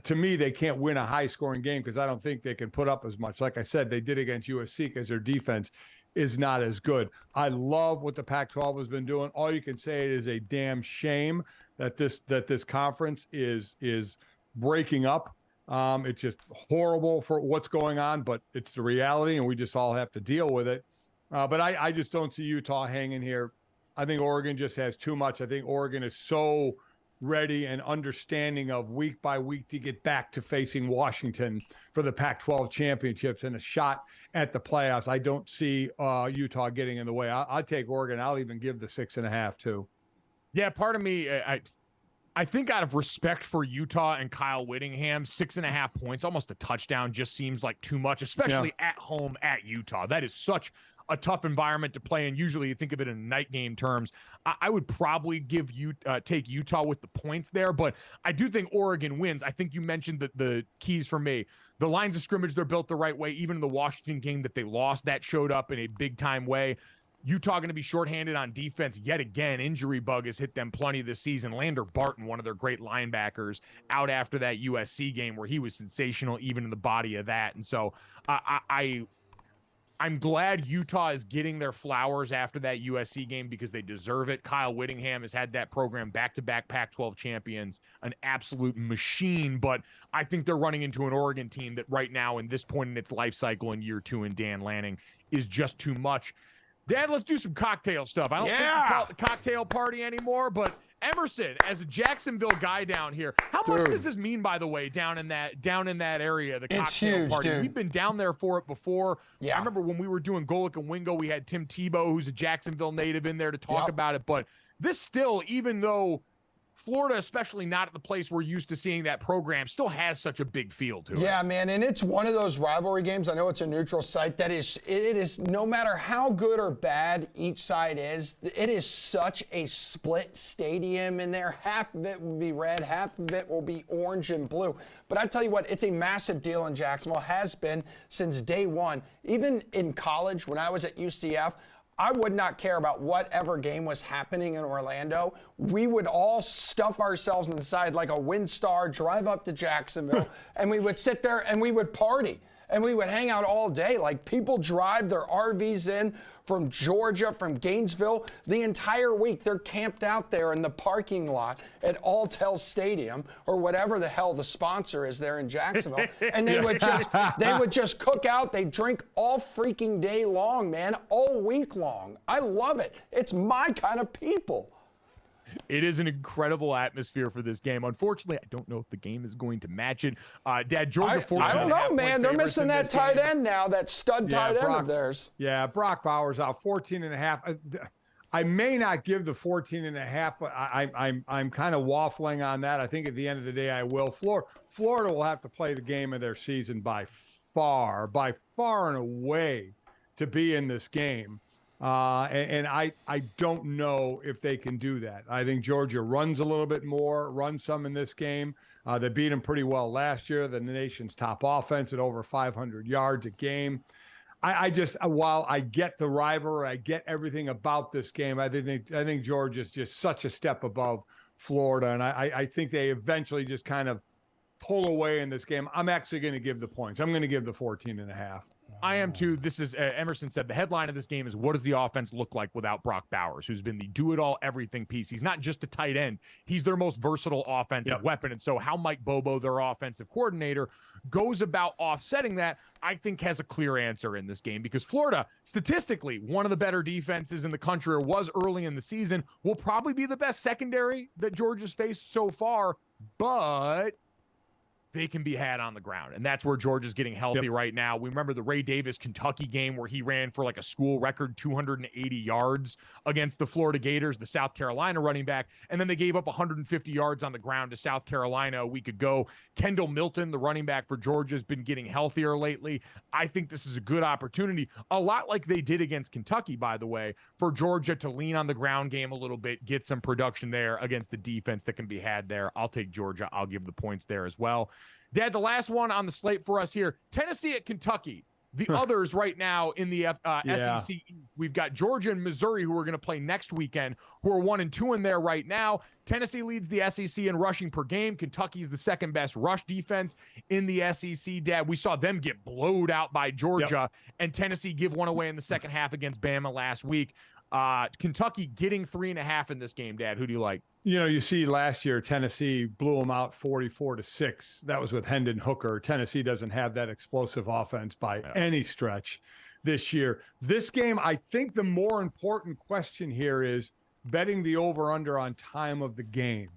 To me, they can't win a high-scoring game because I don't think they can put up as much. Like I said, they did against USC because their defense is not as good. I love what the Pac-12 has been doing. All you can say it is a damn shame that this conference is breaking up. It's just horrible for what's going on, but it's the reality, and we just all have to deal with it. But I just don't see Utah hanging here. I think Oregon just has too much. I think Oregon is so ready and understanding of week by week to get back to facing Washington for the Pac-12 championships and a shot at the playoffs. I don't see Utah getting in the way. I'll take Oregon. I'll even give the 6.5 too. Yeah, part of me, I think out of respect for Utah and Kyle Whittingham, 6.5 points, almost a touchdown, just seems like too much, especially at home at Utah. That is such a tough environment to play in. Usually you think of it in night game terms. I would probably take Utah with the points there, but I do think Oregon wins. I think you mentioned the keys for me. The lines of scrimmage, they're built the right way. Even in the Washington game that they lost, that showed up in a big-time way. Utah going to be shorthanded on defense yet again. Injury bug has hit them plenty this season. Lander Barton, one of their great linebackers, out after that USC game where he was sensational even in the body of that. And so I'm glad Utah is getting their flowers after that USC game because they deserve it. Kyle Whittingham has had that program back-to-back Pac-12 champions, an absolute machine, but I think they're running into an Oregon team that right now in this point in its life cycle in year 2 in Dan Lanning is just too much. Dad, let's do some cocktail stuff. I don't think we call it the cocktail party anymore, but Emerson, as a Jacksonville guy down here, how much does this mean, by the way, down in that area, the cocktail party? Dude. We've been down there for it before. Yeah. I remember when we were doing Golic and Wingo, we had Tim Tebow, who's a Jacksonville native, in there to talk about it. But this still, even though Florida, especially not at the place we're used to seeing that program, still has such a big feel to it. Yeah, man, and it's one of those rivalry games. I know it's a neutral site. It is no matter how good or bad each side is, it is such a split stadium in there. Half of it will be red, half of it will be orange and blue. But I tell you what, it's a massive deal in Jacksonville, has been since day one. Even in college, when I was at UCF, I would not care about whatever game was happening in Orlando. We would all stuff ourselves inside like a WinStar, drive up to Jacksonville, and we would sit there and we would party. and we would hang out all day. Like, people drive their RVs in from Georgia, from Gainesville. The entire week, they're camped out there in the parking lot at Alltel Stadium, or whatever the hell the sponsor is there in Jacksonville. And they would just cook out. They drink all freaking day long, man, all week long. I love it. It's my kind of people. It is an incredible atmosphere for this game. Unfortunately, I don't know if the game is going to match it. Dad, Georgia 14. I don't know, man. They're missing that tight end now, that stud tight end of theirs. Yeah, Brock Bowers out 14.5. I may not give the 14.5, but I'm kind of waffling on that. I think at the end of the day, I will. Florida will have to play the game of their season by far and away to be in this game. And I don't know if they can do that. I think Georgia runs a little bit more, runs some in this game. They beat them pretty well last year. The nation's top offense at over 500 yards a game. I just, while I get the rivalry, I get everything about this game, I think Georgia's just such a step above Florida. And I think they eventually just kind of pull away in this game. I'm actually going to give the points. I'm going to give the 14.5. I am too. This is Emerson said the headline of this game is, what does the offense look like without Brock Bowers, who's been the do-it-all everything piece. He's not just a tight end. He's their most versatile offensive weapon. And so how Mike Bobo, their offensive coordinator, goes about offsetting that, I think has a clear answer in this game, because Florida, statistically, one of the better defenses in the country, or was early in the season, will probably be the best secondary that Georgia's faced so far, but they can be had on the ground. And that's where Georgia's getting healthy right now. We remember the Ray Davis Kentucky game where he ran for like a school record 280 yards against the Florida Gators, the South Carolina running back. And then they gave up 150 yards on the ground to South Carolina a week ago. Kendall Milton, the running back for Georgia, has been getting healthier lately. I think this is a good opportunity, a lot like they did against Kentucky, by the way, for Georgia to lean on the ground game a little bit, get some production there against the defense that can be had there. I'll take Georgia. I'll give the points there as well. Dad, the last one on the slate for us here, Tennessee at Kentucky. The others right now in the SEC, we've got Georgia and Missouri, who are going to play next weekend, who are 1-2 in there right now. Tennessee leads the SEC in rushing per game. Kentucky's the second best rush defense in the SEC. Dad, we saw them get blowed out by Georgia, and Tennessee give one away in the second half against Bama last week. Kentucky getting 3.5 in this game. Dad, who do you like? You know, you see last year, Tennessee blew them out 44-6. That was with Hendon Hooker. Tennessee doesn't have that explosive offense by any stretch this year. This game, I think the more important question here is betting the over-under on time of the game.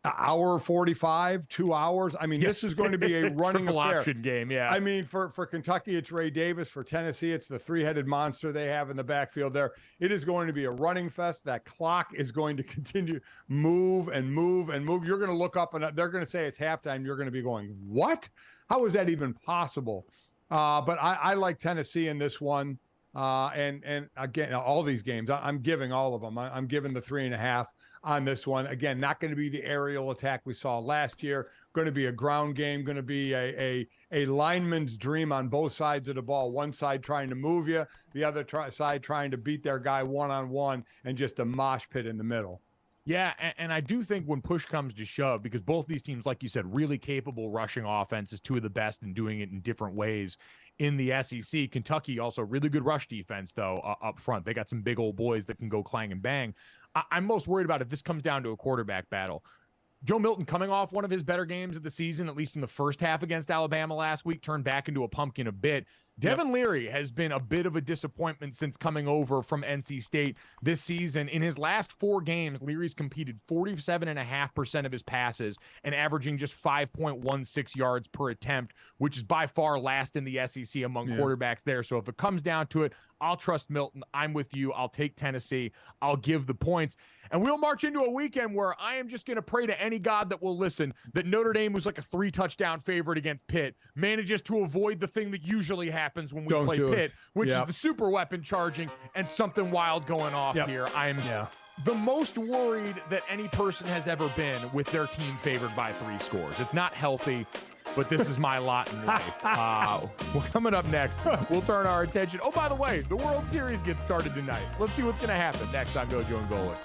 An hour 45, 2 hours. I mean, this is going to be a running affair. Option game, I mean, for Kentucky, it's Ray Davis. For Tennessee, it's the three-headed monster they have in the backfield there. It is going to be a running fest. That clock is going to continue move and move and move. You're going to look up, and they're going to say it's halftime. You're going to be going, what? How is that even possible? But I like Tennessee in this one. And again, all these games, I'm giving all of them. I'm giving the 3.5 on this one. Again, not going to be the aerial attack we saw last year. Going to be a ground game. Going to be a lineman's dream on both sides of the ball. One side trying to move you, the other side trying to beat their guy one-on-one, and just a mosh pit in the middle. Yeah, and I do think when push comes to shove, because both these teams, like you said, really capable rushing offenses, two of the best and doing it in different ways in the SEC. Kentucky also really good rush defense, though, up front. They got some big old boys that can go clang and bang. I'm most worried about if this comes down to a quarterback battle. Joe Milton, coming off one of his better games of the season, at least in the first half against Alabama last week, turned back into a pumpkin a bit. Devin Leary has been a bit of a disappointment since coming over from NC State this season. In his last 4 games, Leary's completed 47.5% of his passes and averaging just 5.16 yards per attempt, which is by far last in the SEC among quarterbacks there. So if it comes down to it, I'll trust Milton. I'm with you. I'll take Tennessee. I'll give the points. And we'll march into a weekend where I am just going to pray to any God that will listen that Notre Dame, was like a 3-touchdown favorite against Pitt, manages to avoid the thing that usually happens when we play Pitt, which is the super weapon charging and something wild going off here. I'm the most worried that any person has ever been with their team favored by 3 scores. It's not healthy, but this is my lot in life. Well, coming up next, we'll turn our attention. Oh, by the way, the World Series gets started tonight. Let's see what's going to happen next on GoJo and Golic.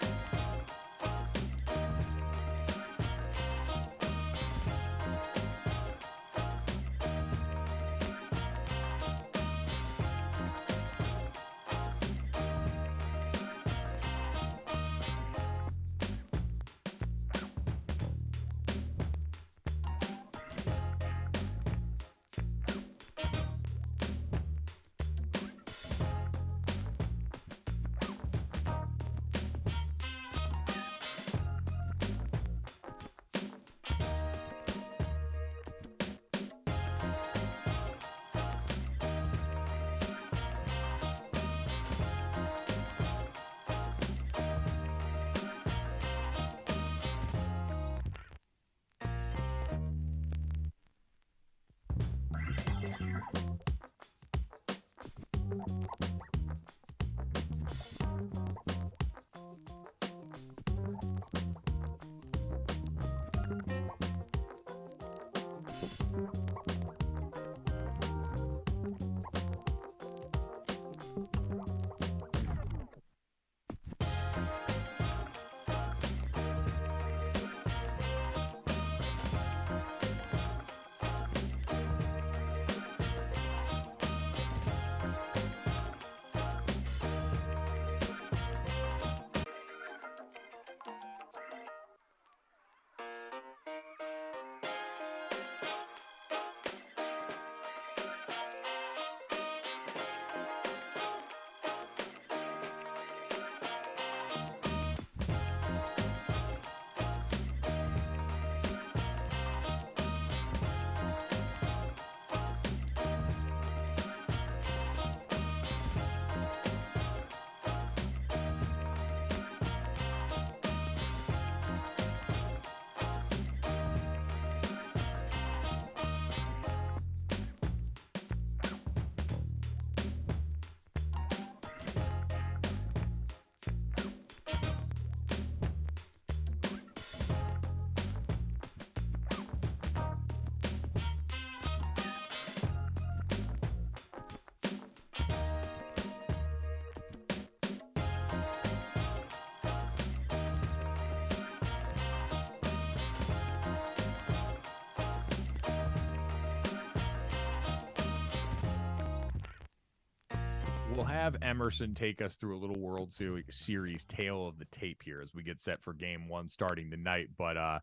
We'll have Emerson take us through a little World Series tale of the tape here as we get set for game one starting tonight. But,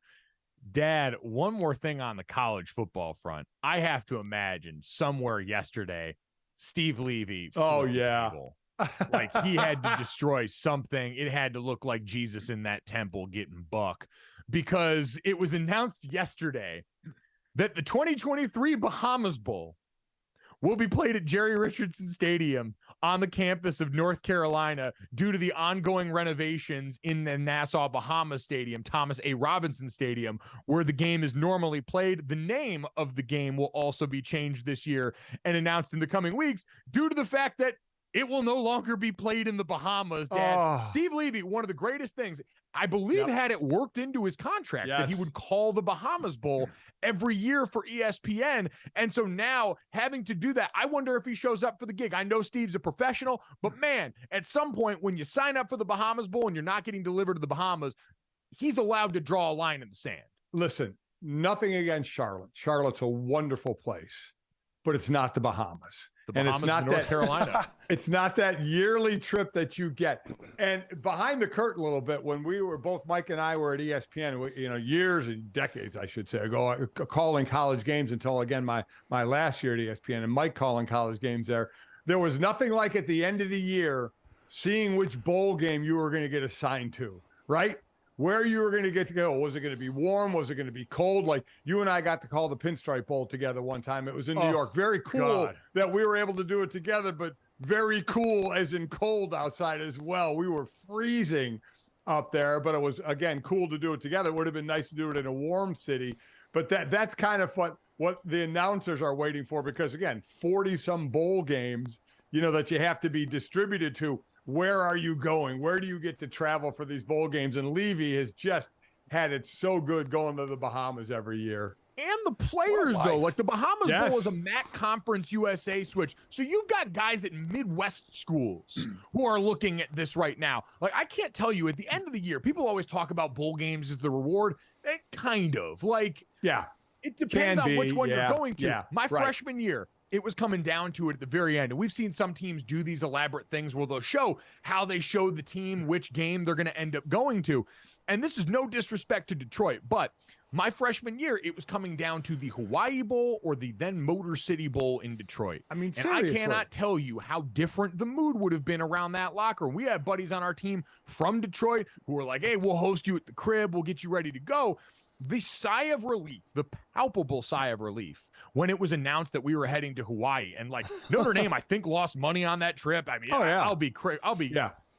Dad, one more thing on the college football front. I have to imagine somewhere yesterday, Steve Levy. Oh, yeah. Like he had to destroy something. It had to look like Jesus in that temple getting buck, because it was announced yesterday that the 2023 Bahamas Bowl will be played at Jerry Richardson Stadium on the campus of North Carolina due to the ongoing renovations in the Nassau Bahamas Stadium, Thomas A. Robinson Stadium, where the game is normally played. The name of the game will also be changed this year and announced in the coming weeks due to the fact that it will no longer be played in the Bahamas, Dad. Oh. Steve Levy, one of the greatest things, I believe, had it worked into his contract that he would call the Bahamas Bowl every year for ESPN. And so now having to do that, I wonder if he shows up for the gig. I know Steve's a professional, but man, at some point when you sign up for the Bahamas Bowl and you're not getting delivered to the Bahamas, he's allowed to draw a line in the sand. Listen, nothing against Charlotte. Charlotte's a wonderful place, but it's not the Bahamas. The Bahamas, and it's not North Carolina. It's not that yearly trip that you get. And behind the curtain a little bit, when we were both, Mike and I were at ESPN, years and decades, I should say, ago, calling college games until, again, my last year at ESPN, and Mike calling college games there. There was nothing like at the end of the year seeing which bowl game you were going to get assigned to, right? Where you were going to get to go. Was it going to be warm? Was it going to be cold? Like you and I got to call the Pinstripe Bowl together one time. It was in New York. Very cool that we were able to do it together, but very cool as in cold outside as well. We were freezing up there, but it was, again, cool to do it together. It would have been nice to do it in a warm city, but that's kind of what the announcers are waiting for, because, again, 40-some bowl games, that you have to be distributed to. Where are you going? Where do you get to travel for these bowl games? And Levy has just had it so good going to the Bahamas every year. And the players, though, like the Bahamas Bowl is a MAC Conference USA switch. So you've got guys at Midwest schools who are looking at this right now. Like, I can't tell you, at the end of the year, people always talk about bowl games as the reward. It kind of. Like, it depends on which one you're going to. My freshman year, it was coming down to it at the very end. And we've seen some teams do these elaborate things where they'll show how they show the team which game they're going to end up going to. And this is no disrespect to Detroit, but my freshman year, it was coming down to the Hawaii Bowl or the then Motor City Bowl in Detroit. I mean, seriously. And I cannot tell you how different the mood would have been around that locker. We had buddies on our team from Detroit who were like, hey, we'll host you at the crib. We'll get you ready to go. The sigh of relief, the palpable sigh of relief when it was announced that we were heading to Hawaii, and like Notre Dame, I think, lost money on that trip. I mean, I'll be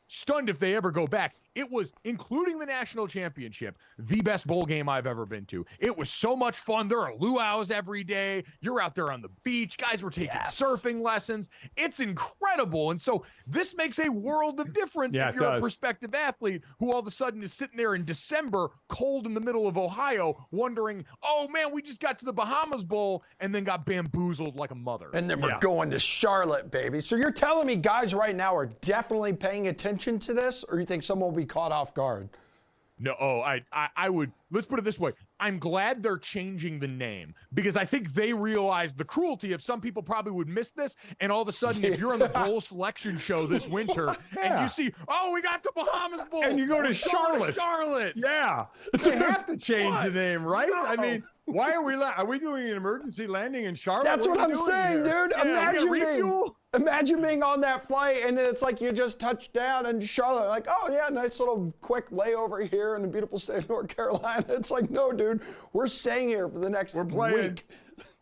stunned if they ever go back. It was, including the national championship, the best bowl game I've ever been to. It was so much fun. There are luau's every day. You're out there on the beach. Guys were taking surfing lessons. It's incredible. And so this makes a world of difference if you're a prospective athlete who all of a sudden is sitting there in December, cold in the middle of Ohio, wondering, oh, man, we just got to the Bahamas Bowl and then got bamboozled like a mother. And then we're going to Charlotte, baby. So you're telling me guys right now are definitely paying attention to this, or you think someone will be caught off guard? No, I would, let's put it this way. I'm glad they're changing the name because I think they realize the cruelty of some people probably would miss this. And all of a sudden, if you're on the bowl selection show this winter and you see, oh, we got the Bahamas Bowl. And you go to Charlotte. Yeah. They have to change the name, right? No. I mean, why are we doing an emergency landing in Charlotte? That's what I'm saying, dude. Imagine being on that flight and then it's like you just touched down in Charlotte. Like, oh, yeah, nice little quick layover here in the beautiful state of North Carolina. It's like, no, dude, we're staying here for the next week.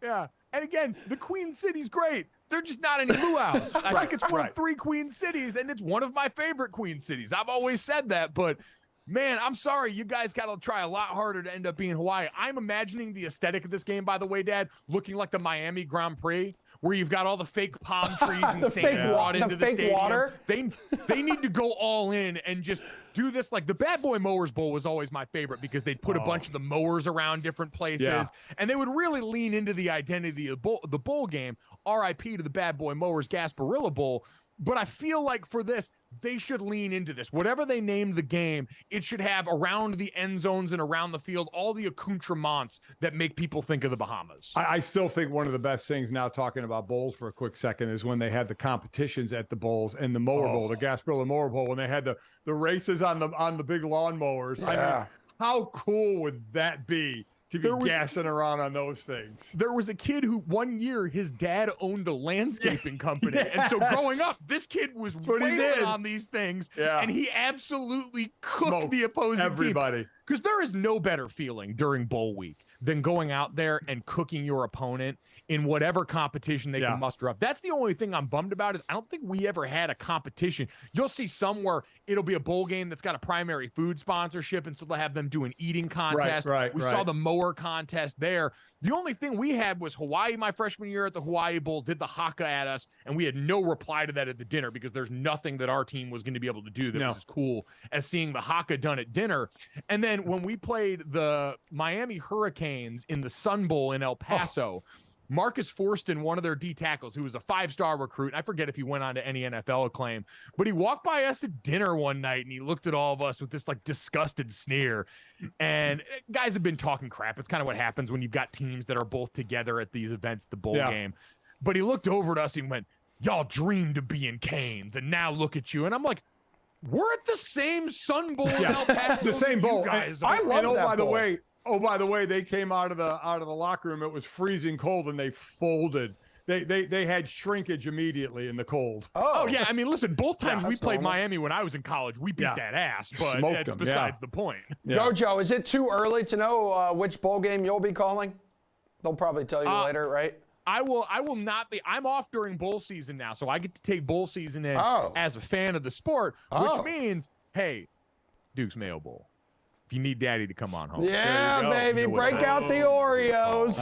Yeah. And again, the Queen City's great. They're just not any luau's. I think it's one of 3 Queen Cities, and it's one of my favorite Queen Cities. I've always said that, but man, I'm sorry. You guys got to try a lot harder to end up being Hawaii. I'm imagining the aesthetic of this game, by the way, Dad, looking like the Miami Grand Prix, where you've got all the fake palm trees and sand brought into the stadium. Water. They need to go all in and just do this. Like the Bad Boy Mowers Bowl was always my favorite because they'd put a bunch of the mowers around different places, and they would really lean into the identity of the bowl game. RIP to the Bad Boy Mowers Gasparilla Bowl. But I feel like for this, they should lean into this. Whatever they named the game, it should have around the end zones and around the field all the accoutrements that make people think of the Bahamas. I still think one of the best things, now talking about bowls for a quick second, is when they had the competitions at the bowls and the mower bowl, the Gasparilla Mower Bowl, when they had the races on the big lawn mowers. Yeah. I mean, how cool would that be? To be gassing around on those things. There was a kid who one year his dad owned a landscaping company. And so growing up, this kid was wailing on these things. Yeah. And he absolutely cooked the opposing team. Because there is no better feeling during bowl week than going out there and cooking your opponent in whatever competition they can muster up. That's the only thing I'm bummed about is I don't think we ever had a competition. You'll see somewhere it'll be a bowl game that's got a primary food sponsorship, and so they'll have them do an eating contest. We saw the mower contest there. The only thing we had was Hawaii my freshman year at the Hawaii Bowl did the haka at us, and we had no reply to that at the dinner because there's nothing that our team was going to be able to do that was as cool as seeing the haka done at dinner. And then when we played the Miami Hurricanes in the Sun Bowl in El Paso, Marcus Forston, one of their D tackles, who was a 5-star recruit, I forget if he went on to any NFL acclaim, but he walked by us at dinner one night and he looked at all of us with this like disgusted sneer. And guys have been talking crap. It's kind of what happens when you've got teams that are both together at these events, the bowl game. But he looked over at us and went, "Y'all dreamed of being Canes, and now look at you." And I'm like, we're at the same Sun Bowl in El Paso. The same bowl. Guys I love that bowl. By the way, they came out of the locker room. It was freezing cold, and they folded. They had shrinkage immediately in the cold. Oh yeah, I mean, listen, both times we played Miami when I was in college, we beat that ass, but that's besides the point. GoJo, is it too early to know which bowl game you'll be calling? They'll probably tell you later, right? I will not be. I'm off during bowl season now, so I get to take bowl season in as a fan of the sport, which means, hey, Duke's Mayo Bowl. If you need Daddy to come on home, baby, break out the Oreos.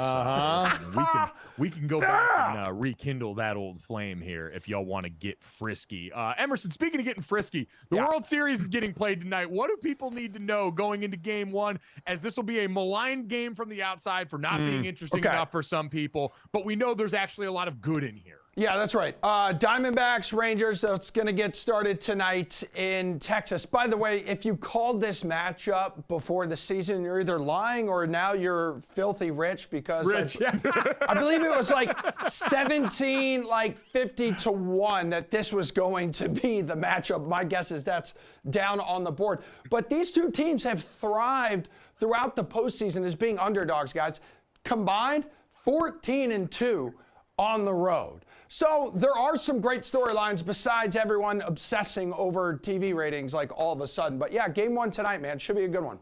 We can go back and rekindle that old flame here if y'all want to get frisky. Emerson, speaking of getting frisky, the World Series is getting played tonight. What do people need to know going into Game 1, as this will be a maligned game from the outside for not being interesting enough for some people, but we know there's actually a lot of good in here. Yeah, that's right. Diamondbacks, Rangers, that's going to get started tonight in Texas. By the way, if you called this matchup before the season, you're either lying or now you're filthy rich because I believe it was like 17, like 50 to 1 that this was going to be the matchup. My guess is that's down on the board. But these two teams have thrived throughout the postseason as being underdogs, guys. Combined, 14-2 on the road. So there are some great storylines besides everyone obsessing over TV ratings like all of a sudden. But yeah, Game 1 tonight, man, should be a good one.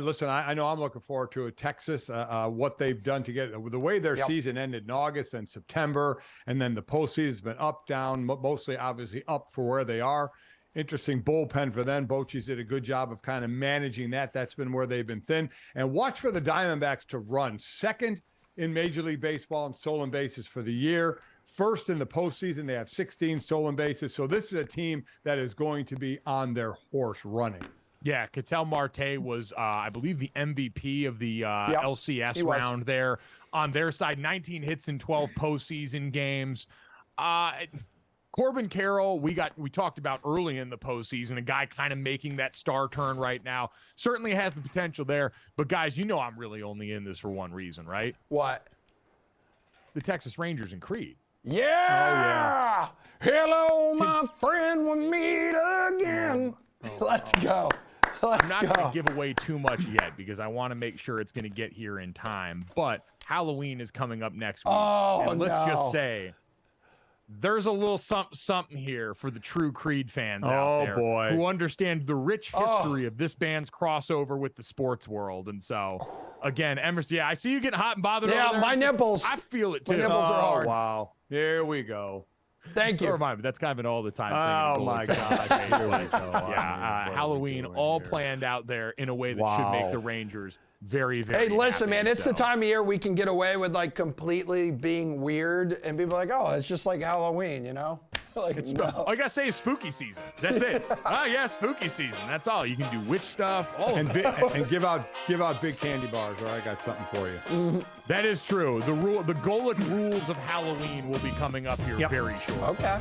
Listen, I know I'm looking forward to it. Texas, what they've done to get the way their season ended in August and September, and then the postseason's been up, down, mostly obviously up for where they are. interesting bullpen for them. Bochy's did a good job of kind of managing that. That's been where they've been thin. And watch for the Diamondbacks to run second in Major League Baseball in stolen bases for the year. First in the postseason, they have 16 stolen bases. So this is a team that is going to be on their horse running. Yeah, Ketel Marte was, I believe, the MVP of the LCS round there. On their side, 19 hits in 12 postseason games. Corbin Carroll, we talked about early in the postseason, a guy kind of making that star turn right now. Certainly has the potential there. But, guys, you know I'm really only in this for one reason, right? What? The Texas Rangers and Creed. Yeah! Hello, my friend, we'll meet again. Let's go. I'm not going to give away too much yet because I want to make sure it's going to get here in time. But Halloween is coming up next week. And let's just say there's a little something here for the true Creed fans out there who understand the rich history of this band's crossover with the sports world. And so, again, Emerson, I see you getting hot and bothered over there. My nipples. I feel it, too. My nipples are hard. Wow. Here we go. Thank you. But that's kind of an all-the-time thing. Oh, my God. Here we go. Halloween all planned out there in a way that should make the Rangers very, very Hey, listen, happy, man, it's the time of year we can get away with, like, completely being weird, and people are like, oh, it's just like Halloween, you know? Like, all you got to say is spooky season. That's it. Spooky season. That's all. You can do witch stuff. And give out big candy bars, or I got something for you. That is true. The Golic rules of Halloween will be coming up here very shortly. Okay.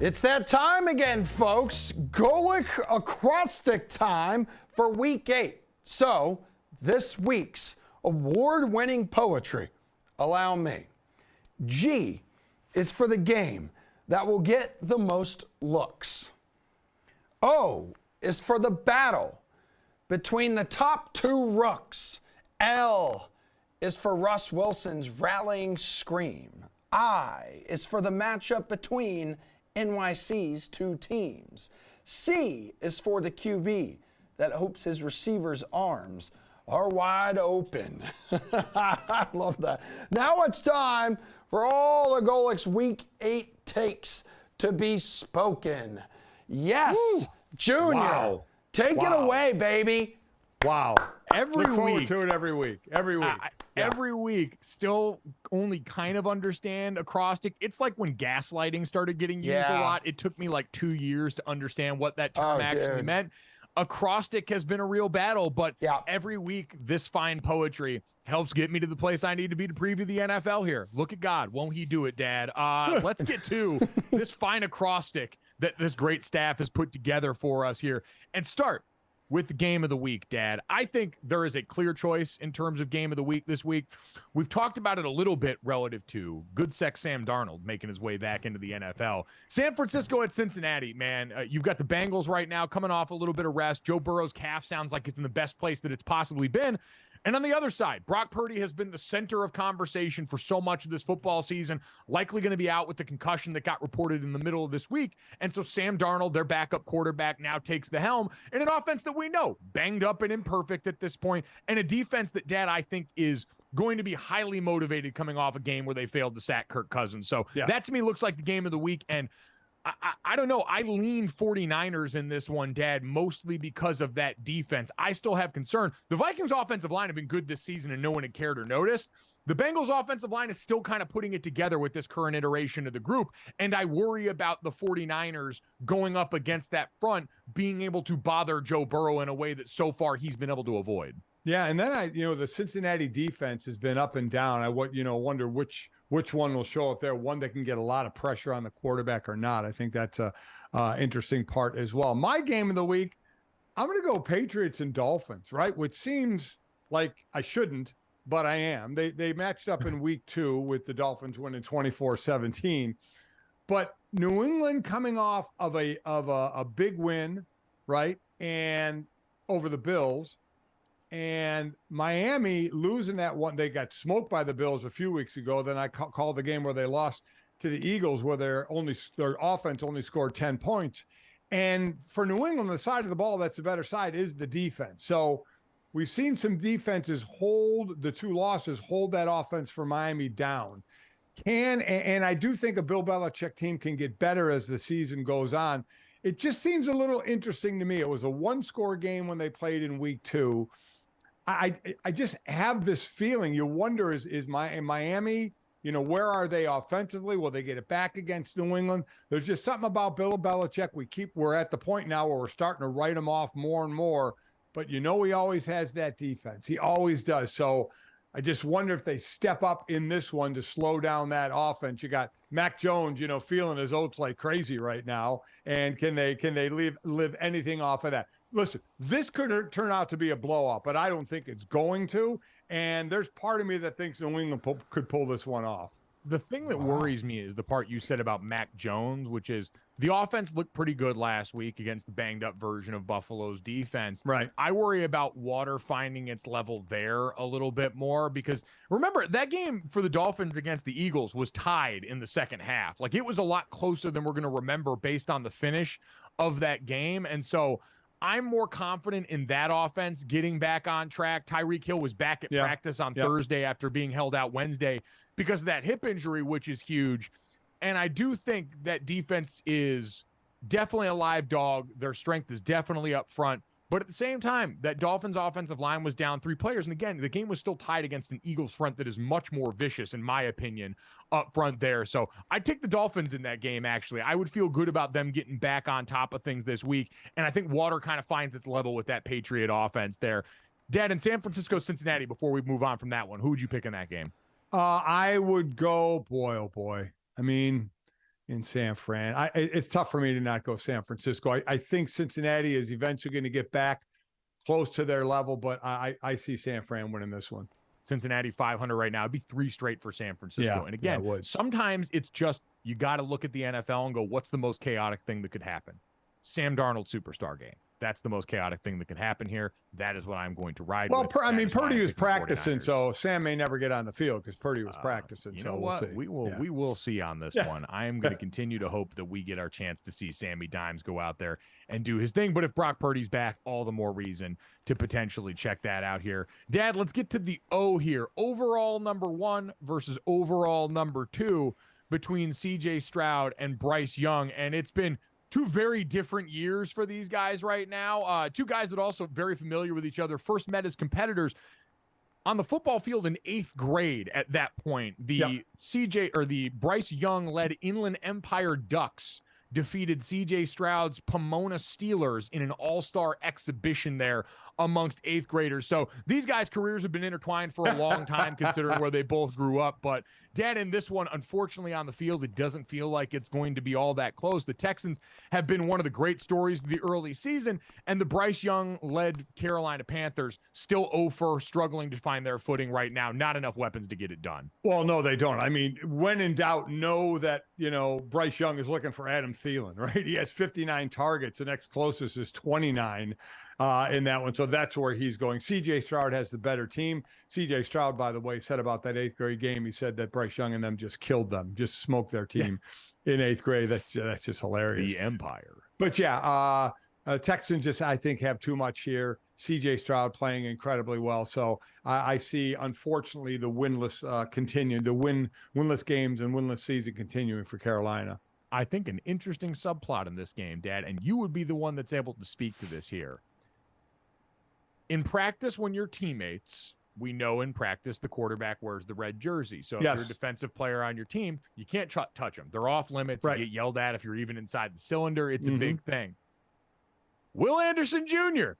It's that time again, folks. Golic acrostic time for week 8. So, this week's award-winning poetry, allow me. G is for the game that will get the most looks. O is for the battle between the top 2 rooks. L is for Russ Wilson's rallying scream. I is for the matchup between NYC's 2 teams. C is for the QB that hopes his receivers' arms are wide open. I love that. Now it's time for all the Golic's Week 8 takes to be spoken. Yes, Woo. Junior, Wow. take it away, baby. Wow. Look forward to it every week. Every week, still only kind of understand acrostic. It's like when gaslighting started getting used a lot. It took me like 2 years to understand what that term actually meant. Acrostic has been a real battle, but every week, this fine poetry helps get me to the place I need to be to preview the NFL here. Look at God. Won't he do it, Dad? Let's get to this fine acrostic that this great staff has put together for us here and start with the game of the week, Dad. I think there is a clear choice in terms of game of the week this week. We've talked about it a little bit relative to good sex Sam Darnold making his way back into the NFL. San Francisco at Cincinnati, man. You've got the Bengals right now coming off a little bit of rest. Joe Burrow's calf sounds like it's in the best place that it's possibly been. And on the other side, Brock Purdy has been the center of conversation for so much of this football season, likely going to be out with the concussion that got reported in the middle of this week. And so Sam Darnold, their backup quarterback, now takes the helm in an offense that we know banged up and imperfect at this point, and a defense that, Dad, I think is going to be highly motivated coming off a game where they failed to sack Kirk Cousins. So that to me looks like the game of the week. And I don't know. I lean 49ers in this one, Dad, mostly because of that defense. I still have concern. The Vikings offensive line have been good this season and no one had cared or noticed. The Bengals offensive line is still kind of putting it together with this current iteration of the group. And I worry about the 49ers going up against that front, being able to bother Joe Burrow in a way that so far he's been able to avoid. Yeah, and then the Cincinnati defense has been up and down. I wonder which one will show up there, one that can get a lot of pressure on the quarterback or not. I think that's a interesting part as well. My game of the week, I'm going to go Patriots and Dolphins, right? Which seems like I shouldn't, but I am. They matched up in week 2 with the Dolphins winning 24-17. But New England coming off of a big win, right? And over the Bills. And Miami losing that one. They got smoked by the Bills a few weeks ago. Then I called the game where they lost to the Eagles, where their offense only scored 10 points. And for New England, the side of the ball that's the better side is the defense. So we've seen some defenses hold the 2 losses, hold that offense for Miami down. And I do think a Bill Belichick team can get better as the season goes on. It just seems a little interesting to me. It was a 1-score game when they played in week 2. I just have this feeling. You wonder, is Miami, where are they offensively? Will they get it back against New England? There's just something about Bill Belichick. We're at the point now where we're starting to write him off more and more. But he always has that defense. He always does. So I just wonder if they step up in this one to slow down that offense. You got Mac Jones, feeling his oats like crazy right now. And can they live anything off of that? Listen, this could turn out to be a blowout, but I don't think it's going to. And there's part of me that thinks New England could pull this one off. The thing that worries me is the part you said about Mac Jones, which is the offense looked pretty good last week against the banged up version of Buffalo's defense. Right. I worry about water finding its level there a little bit more because remember that game for the Dolphins against the Eagles was tied in the second half. Like it was a lot closer than we're going to remember based on the finish of that game. And so I'm more confident in that offense getting back on track. Tyreek Hill was back at practice on Thursday after being held out Wednesday because of that hip injury, which is huge. And I do think that defense is definitely a live dog. Their strength is definitely up front. But at the same time, that Dolphins offensive line was down 3 players. And again, the game was still tied against an Eagles front that is much more vicious, in my opinion, up front there. So I'd take the Dolphins in that game, actually. I would feel good about them getting back on top of things this week. And I think water kind of finds its level with that Patriot offense there. Dad, in San Francisco, Cincinnati, before we move on from that one, who would you pick in that game? I would go, oh boy. I mean, in San Fran. It's tough for me to not go San Francisco. I think Cincinnati is eventually going to get back close to their level, but I see San Fran winning this one. Cincinnati 500 right now. It'd be 3 straight for San Francisco. And again, sometimes it's just you got to look at the NFL and go, what's the most chaotic thing that could happen? Sam Darnold superstar game. That's the most chaotic thing that can happen here. That is what I'm going to ride Well, with. Purdy was practicing, 49ers. so Sam may never get on the field because Purdy was practicing. You so know we'll what? see. We will see on this one. I am going to continue to hope that we get our chance to see Sammy Dimes go out there and do his thing. But if Brock Purdy's back, all the more reason to potentially check that out here. Dad, let's get to the O here. Overall number 1 versus overall number 2 between CJ Stroud and Bryce Young. And it's been 2 very different years for these guys right now. 2 guys that are also very familiar with each other. First met as competitors on the football field in 8th grade at that point. The Bryce Young led Inland Empire Ducks defeated CJ Stroud's Pomona Steelers in an all-star exhibition there amongst 8th graders. So these guys' careers have been intertwined for a long time considering where they both grew up. But Dad, in this one, unfortunately on the field, it doesn't feel like it's going to be all that close. The Texans have been one of the great stories of the early season, and the Bryce Young-led Carolina Panthers still 0-for, struggling to find their footing right now. Not enough weapons to get it done. Well, no, they don't. I mean, when in doubt, know that, Bryce Young is looking for Adam Thielen, right? He has 59 targets. The next closest is 29 in that one. So that's where he's going. CJ Stroud has the better team. CJ Stroud, by the way, said about that 8th grade game, he said that Bryce Young and them just killed them, just smoked their team in 8th grade. That's just hilarious. The Empire. But Texans just, I think, have too much here. CJ Stroud playing incredibly well. So I see, unfortunately, the winless winless games and winless season continuing for Carolina. I think an interesting subplot in this game, Dad, and you would be the one that's able to speak to this here. In practice, when you're teammates, we know in practice the quarterback wears the red jersey. So if you're a defensive player on your team, you can't touch them. They're off limits. Right. You get yelled at if you're even inside the cylinder. It's a big thing. Will Anderson Jr.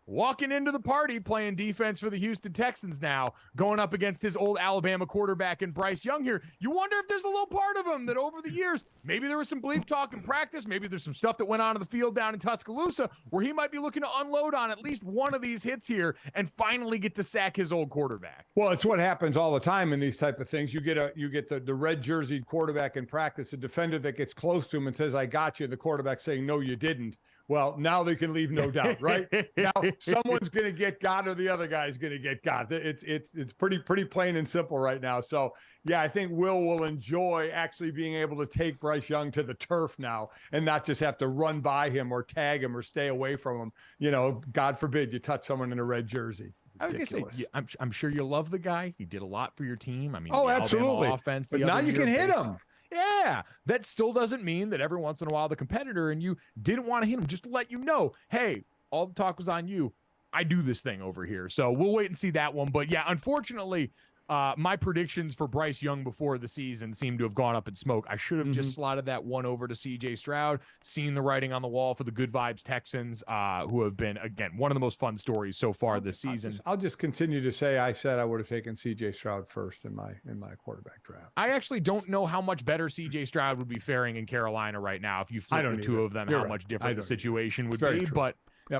walking into the party, playing defense for the Houston Texans now, going up against his old Alabama quarterback and Bryce Young here. You wonder if there's a little part of him that over the years, maybe there was some bleep talk in practice, maybe there's some stuff that went on in the field down in Tuscaloosa where he might be looking to unload on at least one of these hits here and finally get to sack his old quarterback. Well, it's what happens all the time in these type of things. You get the red jerseyed quarterback in practice, a defender that gets close to him and says, "I got you." The quarterback saying, "No, you didn't." Well, now they can leave no doubt, right? Now someone's going to get got or the other guy's going to get got. It's pretty plain and simple right now. So, yeah, I think will enjoy actually being able to take Bryce Young to the turf now and not just have to run by him or tag him or stay away from him. God forbid you touch someone in a red jersey. I was going to say, I'm sure you love the guy. He did a lot for your team. I mean, absolutely. Offense. But now you can hit him. Yeah, that still doesn't mean that every once in a while the competitor and you didn't want to hit him. Just to let you know, hey, all the talk was on you. I do this thing over here. So we'll wait and see that one. But yeah, unfortunately, my predictions for Bryce Young before the season seem to have gone up in smoke. I should have just slotted that one over to CJ Stroud, seen the writing on the wall for the Good Vibes Texans, who have been, again, one of the most fun stories so far this season. I'll just continue to say I said I would have taken CJ Stroud first in my quarterback draft. I actually don't know how much better CJ Stroud would be faring in Carolina right now if you flip the two of them, how much different the situation would be. But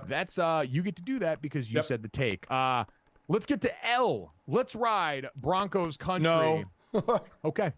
that's you get to do that because you said the take. Let's get to L. Let's ride Broncos country. No. Okay.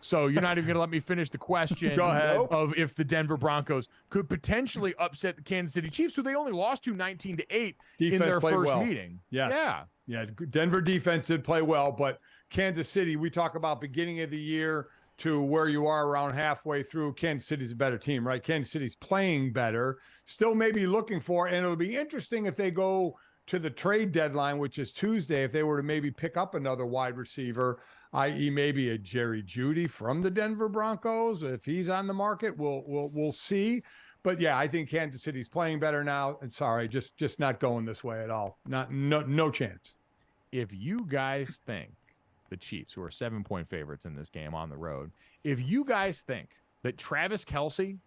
So you're not even going to let me finish the question. Go ahead. Of if the Denver Broncos could potentially upset the Kansas City Chiefs, who they only lost to 19-8 in their first meeting. Yes. Yeah. Denver defense did play well, but Kansas City, we talk about beginning of the year to where you are around halfway through. Kansas City's a better team, right? Kansas City's playing better, still maybe looking for, and it'll be interesting if they go to the trade deadline, which is Tuesday, if they were to maybe pick up another wide receiver, i.e. maybe a Jerry Jeudy from the Denver Broncos. If he's on the market, we'll see. But yeah, I think Kansas City's playing better now. And sorry, just not going this way at all. No chance. If you guys think the Chiefs, who are 7-point favorites in this game on the road, if you guys think that Travis Kelce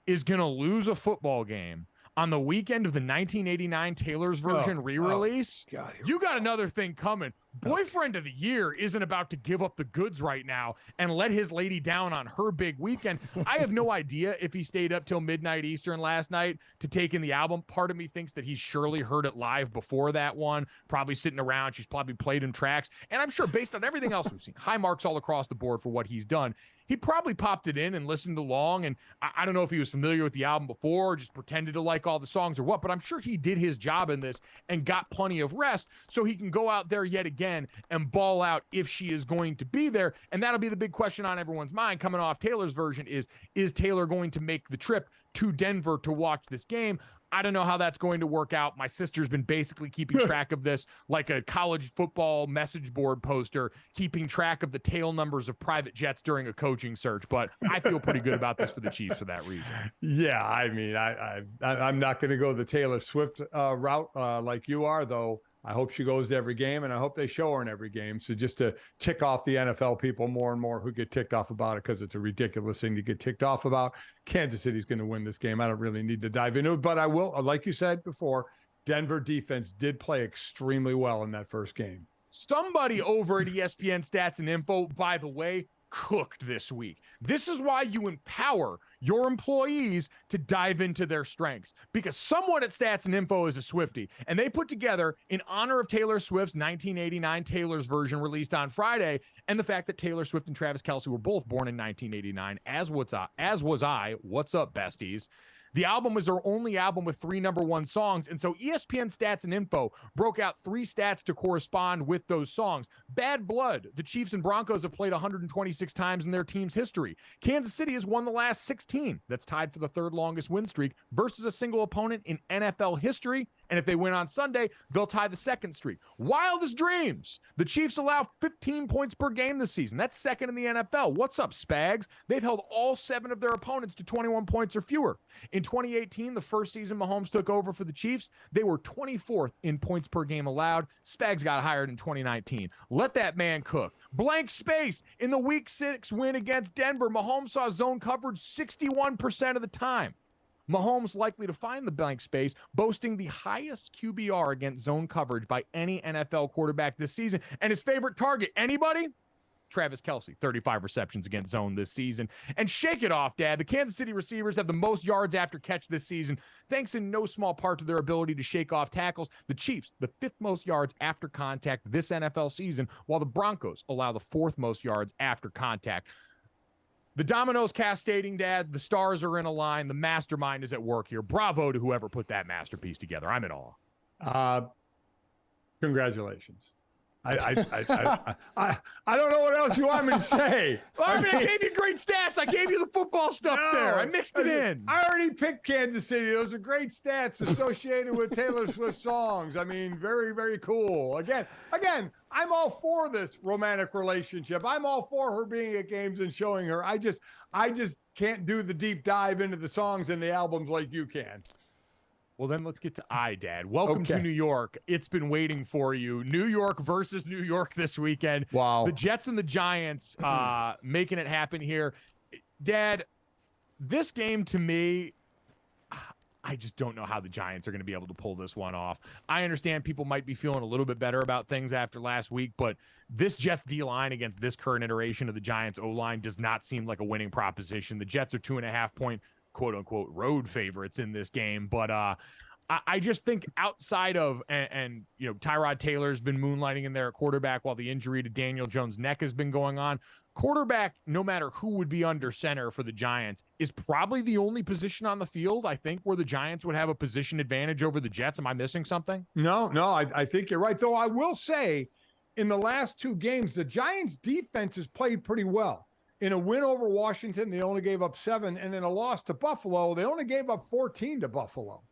is going to lose a football game on the weekend of the 1989 Taylor's version re-release, you got another thing coming. Boyfriend of the year isn't about to give up the goods right now and let his lady down on her big weekend. I have no idea if he stayed up till midnight Eastern last night to take in the album. Part of me thinks that he's surely heard it live before that one, probably sitting around. She's probably played him tracks. And I'm sure based on everything else we've seen, high marks all across the board for what he's done. He probably popped it in and listened along. And I don't know if he was familiar with the album before or just pretended to like all the songs or what, but I'm sure he did his job in this and got plenty of rest so he can go out there yet again and ball out if she is going to be there. And that'll be the big question on everyone's mind coming off Taylor's version is Taylor going to make the trip to Denver to watch this game? I don't know how that's going to work out. My sister's been basically keeping track of this like a college football message board poster, keeping track of the tail numbers of private jets during a coaching search. But I feel pretty good about this for the Chiefs for that reason. Yeah, I mean, I'm not going to go the Taylor Swift route like you are, though. I hope she goes to every game, and I hope they show her in every game. So just to tick off the NFL people more and more who get ticked off about it because it's a ridiculous thing to get ticked off about. Kansas City's going to win this game. I don't really need to dive into it, but I will. Like you said before, Denver defense did play extremely well in that first game. Somebody over at ESPN Stats and Info, by the way, cooked this week. This is why you empower your employees to dive into their strengths, because someone at Stats and Info is a Swiftie, and they put together, in honor of Taylor Swift's 1989 Taylor's version released on Friday, and the fact that Taylor Swift and Travis Kelce were both born in 1989, as was I. What's up, besties? The album was their only album with 3 #1 songs, and so ESPN Stats and Info broke out 3 stats to correspond with those songs. Bad blood. The Chiefs and Broncos have played 126 times in their team's history. Kansas City has won the last 16. That's tied for the 3rd longest win streak versus a single opponent in NFL history. And if they win on Sunday, they'll tie the 2nd streak. Wildest dreams. The Chiefs allow 15 points per game this season. That's 2nd in the NFL. What's up, Spags? They've held all 7 of their opponents to 21 points or fewer. In 2018, the first season Mahomes took over for the Chiefs, they were 24th in points per game allowed. Spags got hired in 2019. Let that man cook. Blank space. In the Week 6 win against Denver, Mahomes saw zone coverage 61% of the time. Mahomes likely to find the blank space, boasting the highest QBR against zone coverage by any NFL quarterback this season. And his favorite target, anybody? Travis Kelce, 35 receptions against zone this season. And shake it off, Dad. The Kansas City receivers have the most yards after catch this season, thanks in no small part to their ability to shake off tackles. The Chiefs, the 5th most yards after contact this NFL season, while the Broncos allow the 4th most yards after contact. The dominoes cascading, Dad. The stars are in a line. The mastermind is at work here. Bravo to whoever put that masterpiece together. I'm in awe. Congratulations. I don't know what else you want me to say. Well, I gave you great stats. I gave you the football stuff there. I mixed it in. I already picked Kansas City. Those are great stats associated with Taylor Swift songs. I mean, very, very cool. Again, I'm all for this romantic relationship. I'm all for her being at games and showing her. I just can't do the deep dive into the songs and the albums like you can. Well, then let's get to Dad. Welcome to New York. It's been waiting for you. New York versus New York this weekend. Wow. The Jets and the Giants making it happen here. Dad, this game to me, I just don't know how the Giants are going to be able to pull this one off. I understand people might be feeling a little bit better about things after last week, but this Jets D-line against this current iteration of the Giants O-line does not seem like a winning proposition. The Jets are 2.5-point quote-unquote road favorites in this game, but I just think outside of and you know, Tyrod Taylor's been moonlighting in there at quarterback while the injury to Daniel Jones' neck has been going on. Quarterback, no matter who would be under center for the Giants, is probably the only position on the field, I think, where the Giants would have a position advantage over the Jets. Am I missing something? No, I think you're right. Though I will say, in the last 2 games, the Giants' defense has played pretty well. In a win over Washington, they only gave up 7, and in a loss to Buffalo, they only gave up 14 to Buffalo.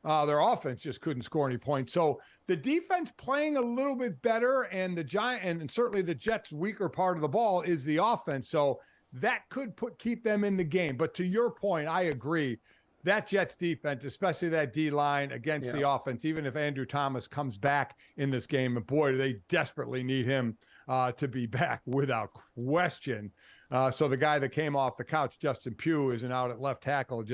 Their offense just couldn't score any points. So the defense playing a little bit better, and and certainly the Jets' weaker part of the ball is the offense. So that could keep them in the game. But to your point, I agree. That Jets defense, especially that D-line against the offense, even if Andrew Thomas comes back in this game, and boy, do they desperately need him to be back without question. So the guy that came off the couch, Justin Pugh, isn't out at left tackle.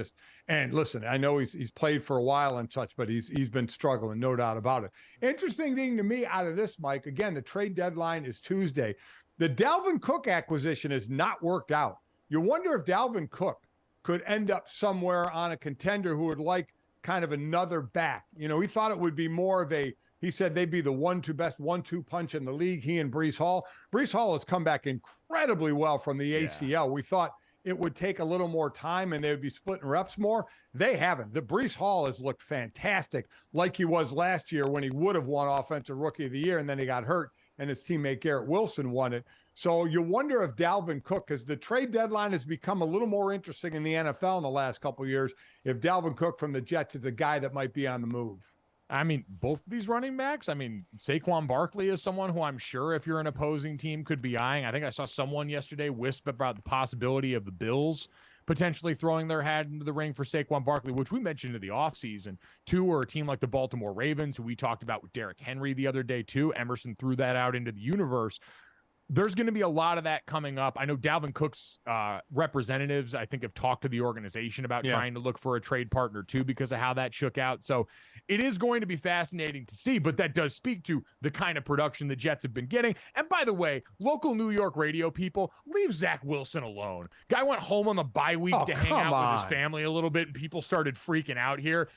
And listen, I know he's played for a while and such, but he's been struggling, no doubt about it. Interesting thing to me out of this, Mike, again, the trade deadline is Tuesday. The Dalvin Cook acquisition has not worked out. You wonder if Dalvin Cook could end up somewhere on a contender who would like kind of another back. You know, he thought it would be more of he said they'd be the best 1-2 punch in the league, he and Breece Hall. Breece Hall has come back incredibly well from the ACL. Yeah. We thought it would take a little more time and they would be splitting reps more. They haven't. The Breece Hall has looked fantastic like he was last year when he would have won Offensive Rookie of the Year, and then he got hurt and his teammate Garrett Wilson won it. So you wonder if Dalvin Cook, because the trade deadline has become a little more interesting in the NFL in the last couple of years, if Dalvin Cook from the Jets is a guy that might be on the move. I mean, both of these running backs, I mean, Saquon Barkley is someone who I'm sure if you're an opposing team could be eyeing. I think I saw someone yesterday wisp about the possibility of the Bills potentially throwing their hat into the ring for Saquon Barkley, which we mentioned in the offseason, too, or a team like the Baltimore Ravens, who we talked about with Derrick Henry the other day, too. Emerson threw that out into the universe. There's going to be a lot of that coming up. I know Dalvin Cook's representatives, I think, have talked to the organization about trying to look for a trade partner, too, because of how that shook out. So it is going to be fascinating to see, but that does speak to the kind of production the Jets have been getting. And by the way, local New York radio people, leave Zach Wilson alone. Guy went home on the bye week to hang out with his family a little bit, and people started freaking out here.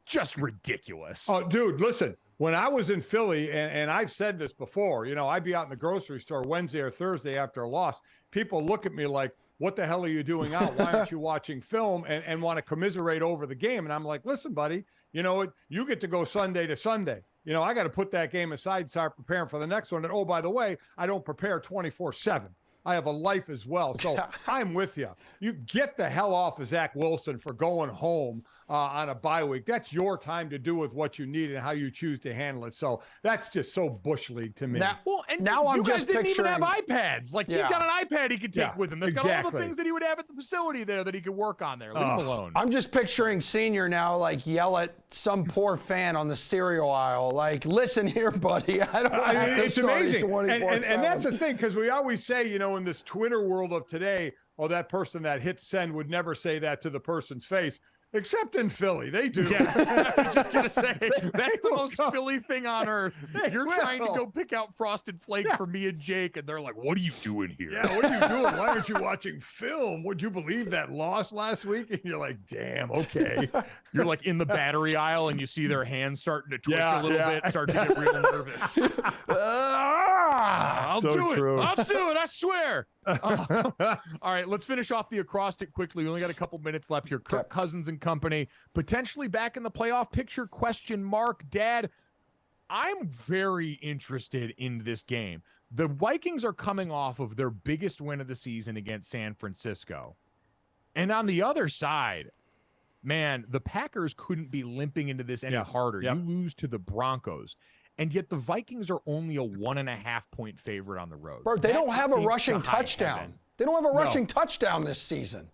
Just ridiculous. Oh, dude, listen. When I was in Philly, and I've said this before, you know, I'd be out in the grocery store Wednesday or Thursday after a loss. People look at me like, what the hell are you doing out? Why aren't you watching film and want to commiserate over the game? And I'm like, listen, buddy, you know what? You get to go Sunday to Sunday. You know, I got to put that game aside and start preparing for the next one. And, oh, by the way, I don't prepare 24/7. I have a life as well. So I'm with you. You get the hell off of Zach Wilson for going home on a bye week. That's your time to do with what you need and how you choose to handle it. So that's just so Bush League to me. Now I'm just didn't picturing, even have iPads. Like he's got an iPad he could take with him. That's got all the things that he would have at the facility there that he could work on there. Leave him alone. I'm just picturing Senior now like yell at some poor fan on the cereal aisle. Like, listen here, buddy. It's amazing. And that's the thing, because we always say, you know, in this Twitter world of today, oh, that person that hit send would never say that to the person's face. Except in Philly, they do. Yeah. I was just going to say, that's the most Philly thing on earth. You're trying to go pick out Frosted Flakes for me and Jake, and they're like, what are you doing here? Yeah, what are you doing? Why aren't you watching film? Would you believe that loss last week? And you're like, damn, okay. You're like in the battery aisle, and you see their hands starting to twitch a little bit, start to get real nervous. I'll do it, I swear. All right, let's finish off the acrostic quickly. We only got a couple minutes left here. Kirk Cousins and company potentially back in the playoff picture, ? Dad, I'm very interested in this game. The Vikings are coming off of their biggest win of the season against San Francisco. And on the other side, man, the Packers couldn't be limping into this any harder. You lose to the Broncos. And yet the Vikings are only a 1.5 point favorite on the road. Bro, they don't have a rushing touchdown. They don't have a rushing touchdown this season.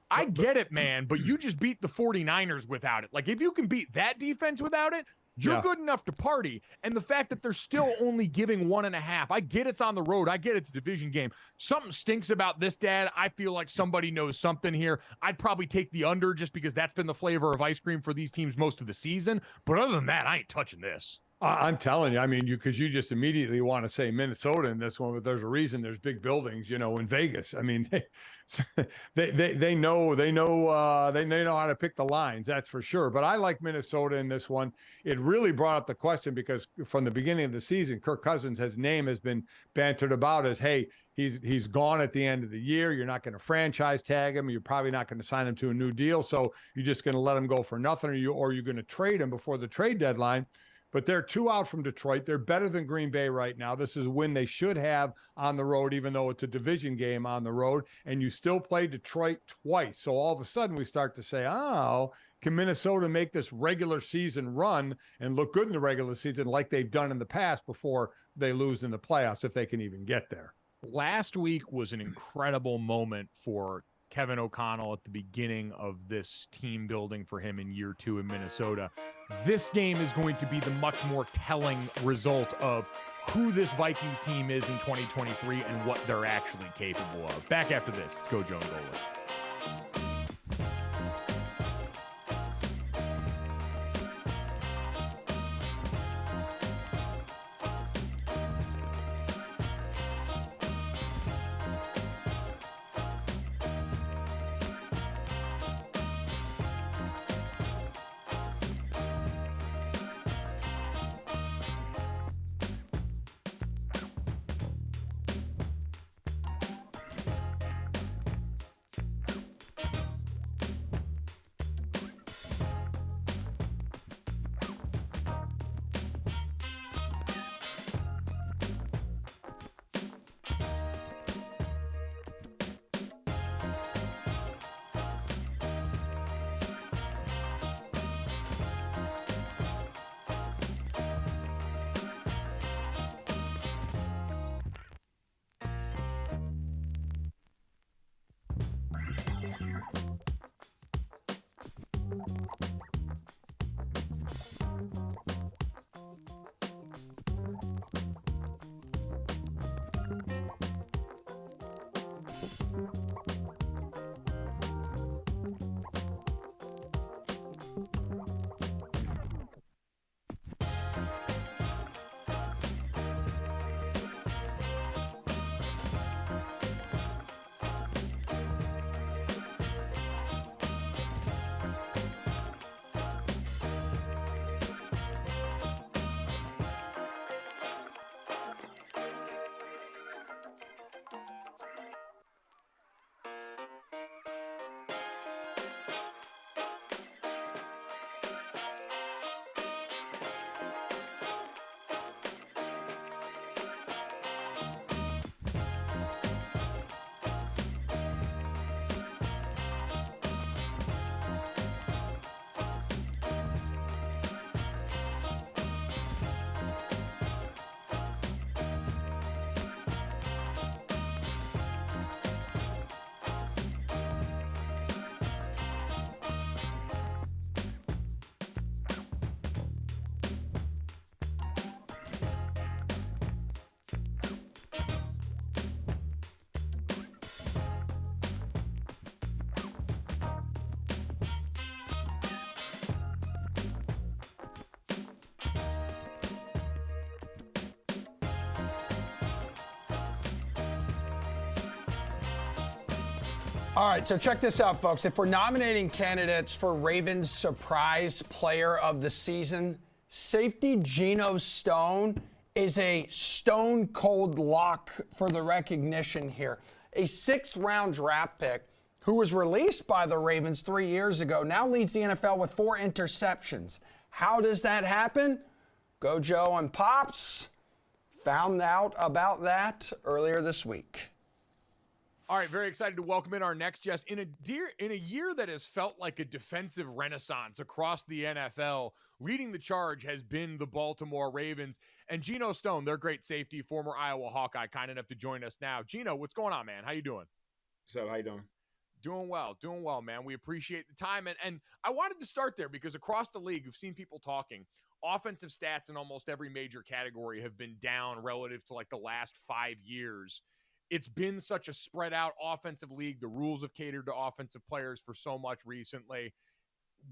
I get it, man, but you just beat the 49ers without it. Like, if you can beat that defense without it, you're good enough to party. And the fact that they're still only giving 1.5, I get it's on the road. I get it's a division game. Something stinks about this, Dad. I feel like somebody knows something here. I'd probably take the under just because that's been the flavor of ice cream for these teams most of the season. But other than that, I ain't touching this. I'm telling you, I mean, because you just immediately want to say Minnesota in this one, but there's a reason there's big buildings, you know, in Vegas. I mean, they know how to pick the lines, that's for sure. But I like Minnesota in this one. It really brought up the question because from the beginning of the season, Kirk Cousins, his name has been bantered about as, hey, he's gone at the end of the year. You're not going to franchise tag him. You're probably not going to sign him to a new deal. So you're just going to let him go for nothing, or you're going to trade him before the trade deadline. But they're 2 out from Detroit. They're better than Green Bay right now. This is a win they should have on the road, even though it's a division game on the road. And you still play Detroit twice. So all of a sudden we start to say, oh, can Minnesota make this regular season run and look good in the regular season like they've done in the past before they lose in the playoffs, if they can even get there? Last week was an incredible moment for Kevin O'Connell at the beginning of this team building for him in year 2 in Minnesota. This game is going to be the much more telling result of who this Vikings team is in 2023 and what they're actually capable of. Back after this, it's GoJo and Golic. All right, so check this out, folks. If we're nominating candidates for Ravens Surprise Player of the Season, safety Geno Stone is a stone-cold lock for the recognition here. A sixth-round draft pick who was released by the Ravens 3 years ago now leads the NFL with 4 interceptions. How does that happen? GoJo and Pops found out about that earlier this week. All right, very excited to welcome in our next guest. In a year that has felt like a defensive renaissance across the NFL, leading the charge has been the Baltimore Ravens. And Geno Stone, their great safety, former Iowa Hawkeye, kind enough to join us now. Geno, what's going on, man? How you doing? What's up? How you doing? Doing well, man. We appreciate the time. And I wanted to start there because across the league, we've seen people talking. Offensive stats in almost every major category have been down relative to like the last 5 years. It's been such a spread out offensive league. The rules have catered to offensive players for so much recently.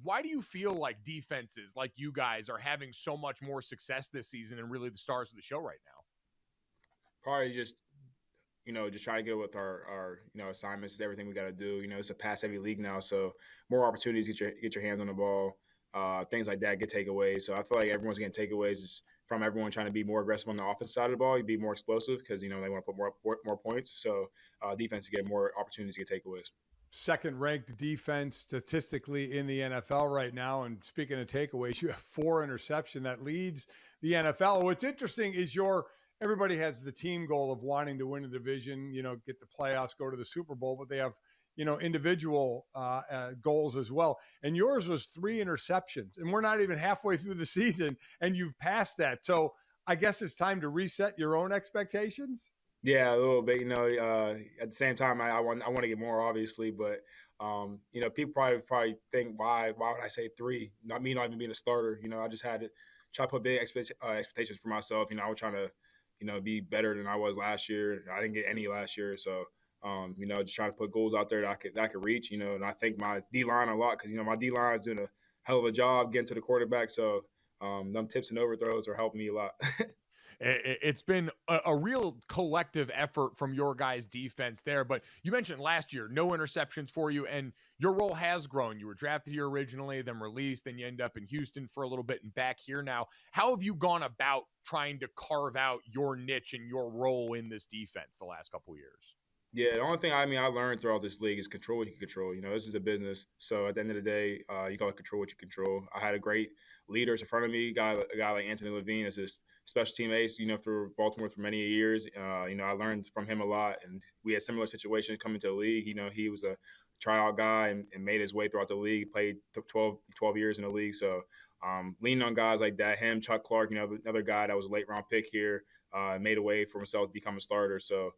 Why do you feel like defenses like you guys are having so much more success this season and really the stars of the show right now? Probably just try to get with our assignments. Is everything we got to do. It's a pass heavy league now, so more opportunities to get your hands on the ball. Things like that get takeaways. So I feel like everyone's getting takeaways from everyone trying to be more aggressive on the offensive side of the ball. You'd be more explosive because they want to put more points. So defense to get more opportunities to get takeaways. Second-ranked defense statistically in the NFL right now. And speaking of takeaways, you have 4 interception that leads the NFL. What's interesting is everybody has the team goal of wanting to win a division, get the playoffs, go to the Super Bowl, but they have, individual goals as well. And yours was 3 interceptions, and we're not even halfway through the season, and you've passed that. So I guess it's time to reset your own expectations. Yeah, a little bit. At the same time, I want to get more, obviously, but people probably think why would I say 3? Not even being a starter. I just had to try to put big expectations for myself. I was trying to be better than I was last year. I didn't get any last year, so just trying to put goals out there that I could reach. And I thank my D line a lot because my D line is doing a hell of a job getting to the quarterback. So them tips and overthrows are helping me a lot. It's been a real collective effort from your guys' defense there. But you mentioned last year, no interceptions for you, and your role has grown. You were drafted here originally, then released, then you end up in Houston for a little bit and back here now. How have you gone about trying to carve out your niche and your role in this defense the last couple of years? Yeah, the only thing I learned throughout this league is control what you can control. This is a business. So at the end of the day, you got to control what you control. I had a great leaders in front of me, a guy like Anthony Levine is a special team ace, through Baltimore for many years. I learned from him a lot, and we had similar situations coming to the league. He was a tryout guy and made his way throughout the league, played 12 years in the league. So leaning on guys like that, him, Chuck Clark, another guy that was a late round pick here, made a way for himself to become a starter. So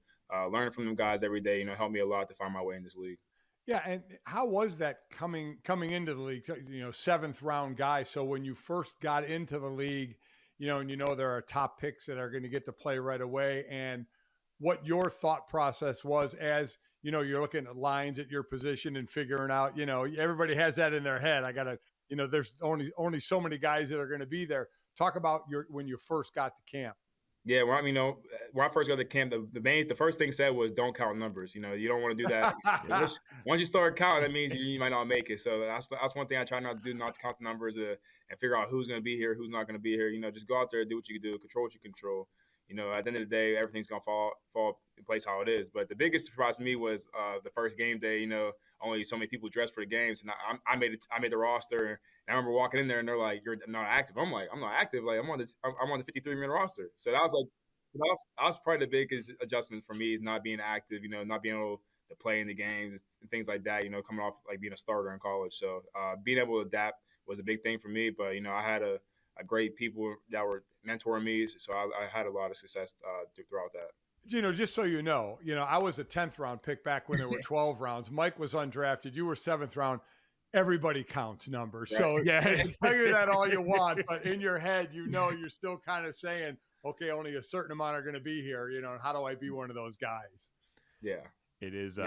learning from them guys every day, helped me a lot to find my way in this league. Yeah, and how was that coming into the league? 7th round guy. So when you first got into the league, and there are top picks that are going to get to play right away, and what your thought process was as you're looking at lines at your position and figuring out, everybody has that in their head. I got to, there's only so many guys that are going to be there. Talk about when you first got to camp. Yeah, when I first got to camp, the first thing said was don't count numbers. You don't want to do that. Once you start counting, that means you might not make it. So that's one thing I try not to do, not to count the numbers and figure out who's going to be here, who's not going to be here. Just go out there, do what you can do, control what you control. At the end of the day, everything's going to fall in place how it is. But the biggest surprise to me was the first game day. Only so many people dressed for the games, and I made the roster. And I remember walking in there, and they're like, "You're not active." I'm like, "I'm not active. Like I'm on the 53-man roster." So that was probably the biggest adjustment for me is not being active. Not being able to play in the games and things like that. Coming off like being a starter in college. So being able to adapt was a big thing for me. But I had a great people that were mentoring me, so I had a lot of success throughout that. Just so I was a 10th round pick back when there were 12 rounds. Mike was undrafted. You were 7th round. Everybody counts numbers. Right. So yeah, tell you that all you want, but in your head, you're still kind of saying, okay, only a certain amount are going to be here. How do I be one of those guys? Yeah, it is.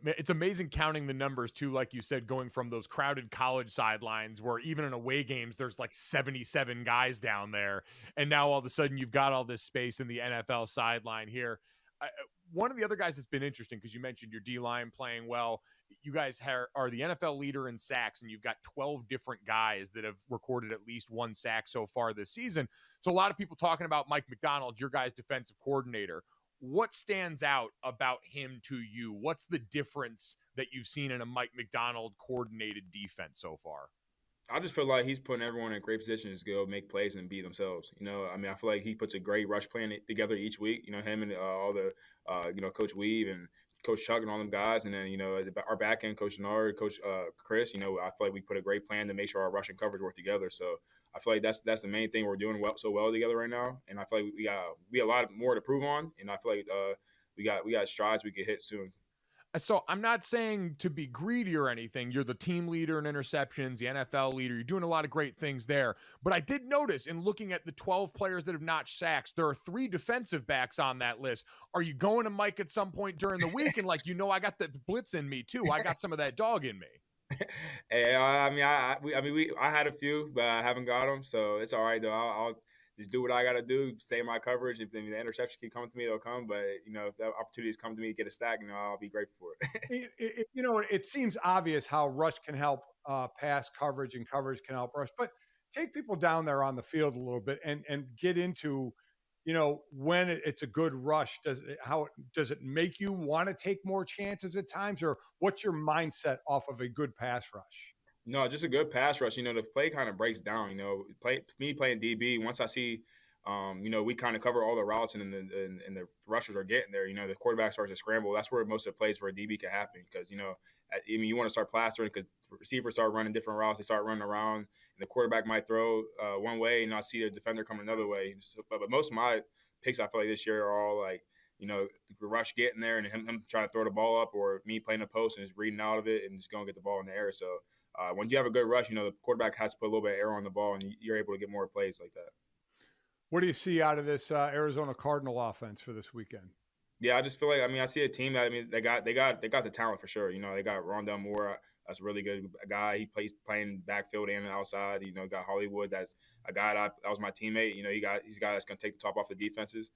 It's amazing counting the numbers too, like you said, going from those crowded college sidelines where even in away games, there's like 77 guys down there. And now all of a sudden you've got all this space in the NFL sideline here. One of the other guys that's been interesting, because you mentioned your D-line playing well, you guys are the NFL leader in sacks, and you've got 12 different guys that have recorded at least one sack so far this season. So a lot of people talking about Mike Macdonald, your guys' defensive coordinator. What stands out about him to you? What's the difference that you've seen in a Mike Macdonald coordinated defense so far? I just feel like he's putting everyone in great positions to go make plays and be themselves. I feel like he puts a great rush plan together each week. Him and all the, Coach Weave and Coach Chuck and all them guys. And then, our back end, Coach Nard, Coach Chris, I feel like we put a great plan to make sure our rush and coverage work together. So I feel like that's the main thing we're doing so well together right now. And I feel like we got a lot more to prove on. And I feel like we got strides we can hit soon. So I'm not saying to be greedy or anything. You're the team leader in interceptions, the NFL leader. You're doing a lot of great things there. But I did notice in looking at the 12 players that have notched sacks, there are 3 defensive backs on that list. Are you going to Mike at some point during the week and I got the blitz in me too. I got some of that dog in me. Hey, I had a few, but I haven't got them, so it's all right though. I'll just do what I got to do, stay in my coverage. If the interception keep coming to me, it'll come. But, if the opportunities come to me to get a stack, I'll be grateful for it. It seems obvious how rush can help pass coverage and coverage can help rush. But take people down there on the field a little bit and get into, when it's a good rush. Does it make you want to take more chances at times? Or what's your mindset off of a good pass rush? No, just a good pass rush. The play kind of breaks down. Me playing DB. Once I see, we kind of cover all the routes and the rushers are getting there. The quarterback starts to scramble. That's where most of the plays for a DB can happen because you want to start plastering because receivers start running different routes. They start running around, and the quarterback might throw one way and not see the defender coming another way. So, but most of my picks, I feel like this year are all like. The rush getting there and him trying to throw the ball up, or me playing the post and just reading out of it and just going to get the ball in the air. So when you have a good rush, the quarterback has to put a little bit of air on the ball, and you're able to get more plays like that. What do you see out of this Arizona Cardinal offense for this weekend? Yeah, I just feel like I see a team that they got the talent for sure. They got Rondell Moore. That's a really good guy. He plays playing backfield and outside. Got Hollywood. That's a guy that was my teammate. He's a guy that's gonna take the top off the defenses.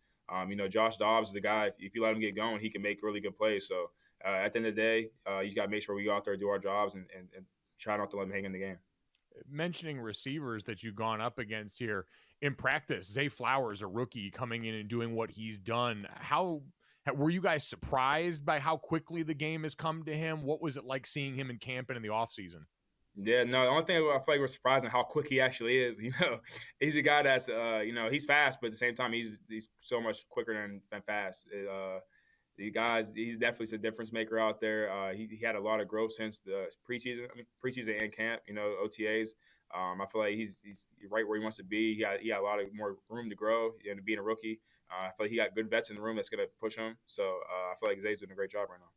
Josh Dobbs is a guy. If you let him get going, he can make really good plays. So at the end of the day, you just got to make sure we go out there and do our jobs and try not to let him hang in the game. Mentioning receivers that you've gone up against here in practice, Zay Flowers, a rookie, coming in and doing what he's done. How were you guys surprised by how quickly the game has come to him? What was it like seeing him in camp and in the offseason? Yeah, no, the only thing I feel like we're surprised at how quick he actually is. He's a guy that's, he's fast, but at the same time, he's so much quicker than fast. He's definitely a difference maker out there. He had a lot of growth since the preseason and camp, OTAs. I feel like he's right where he wants to be. He got a lot of more room to grow and being a rookie. I feel like he got good vets in the room that's going to push him. So I feel like Zay's doing a great job right now.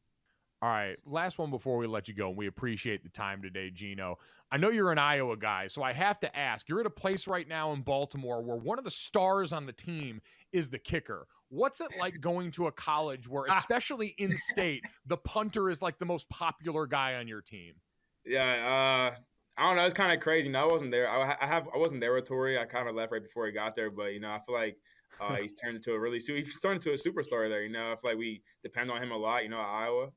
All right, last one before we let you go, and we appreciate the time today, Geno. I know you're an Iowa guy, so I have to ask, you're at a place right now in Baltimore where one of the stars on the team is the kicker. What's it like going to a college where, especially in state, the punter is like the most popular guy on your team? Yeah, I don't know. It's kind of crazy. I wasn't there. I wasn't there with Torrey. I kind of left right before he got there, but I feel like he's turned into a superstar there. I feel like we depend on him a lot. At Iowa.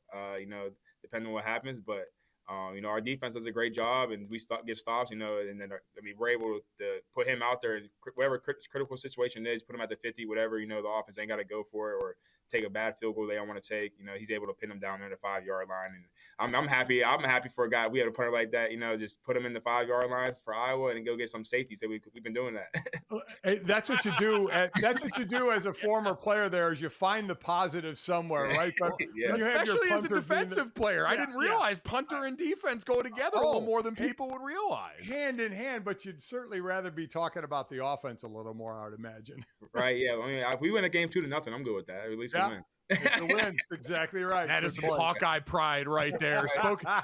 Depending on what happens, but our defense does a great job, and we get stops. And then we're able to put him out there, whatever critical situation is, put him at the 50, whatever. The offense ain't got to go for it or take a bad field goal they don't want to take. He's able to pin them down there at the 5-yard line, and I'm happy. I'm happy for a guy. We had a punter like that. Just put him in the 5-yard line for Iowa and go get some safety. So we've been doing that. Hey, that's what you do. That's what you do as a former player. There is you find the positive somewhere, right? But yeah. Especially as a defensive player, I didn't realize punter and defense go together a little more than people would realize. Hand in hand, but you'd certainly rather be talking about the offense a little more, I would imagine. Right? Yeah. If we win a game 2-0, I'm good with that. At least we win. It's a win. Exactly right. That is some Hawkeye pride right there.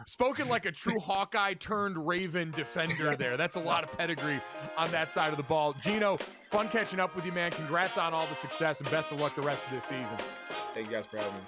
Spoken like a true Hawkeye turned Raven defender there. That's a lot of pedigree on that side of the ball. Geno, fun catching up with you, man. Congrats on all the success and best of luck the rest of this season. Thank you guys for having me.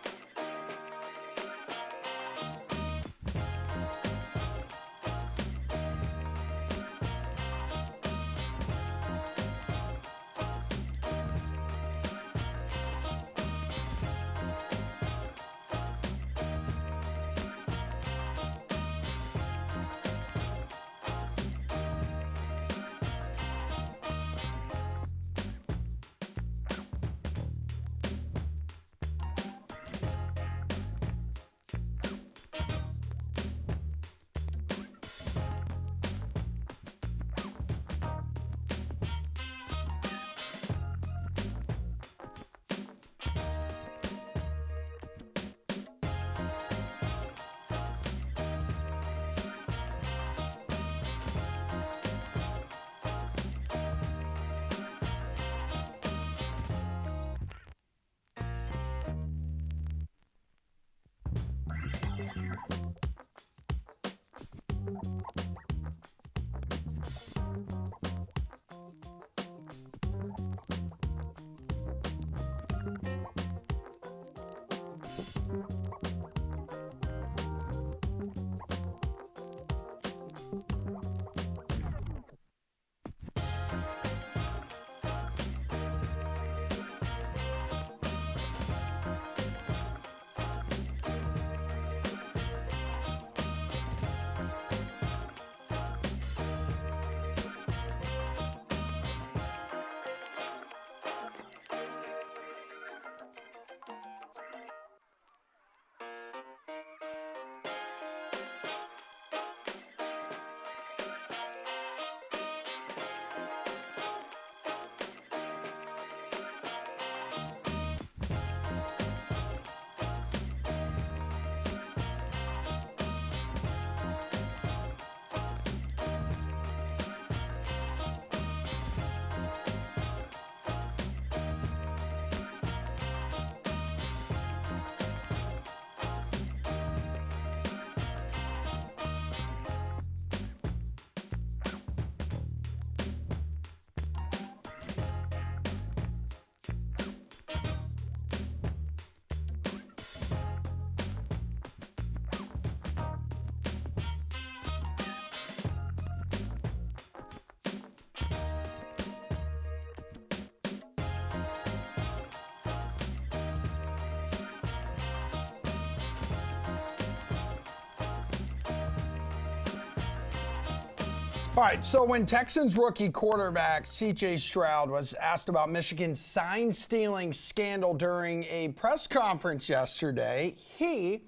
All right, so when Texans rookie quarterback C.J. Stroud was asked about Michigan's sign-stealing scandal during a press conference yesterday, he,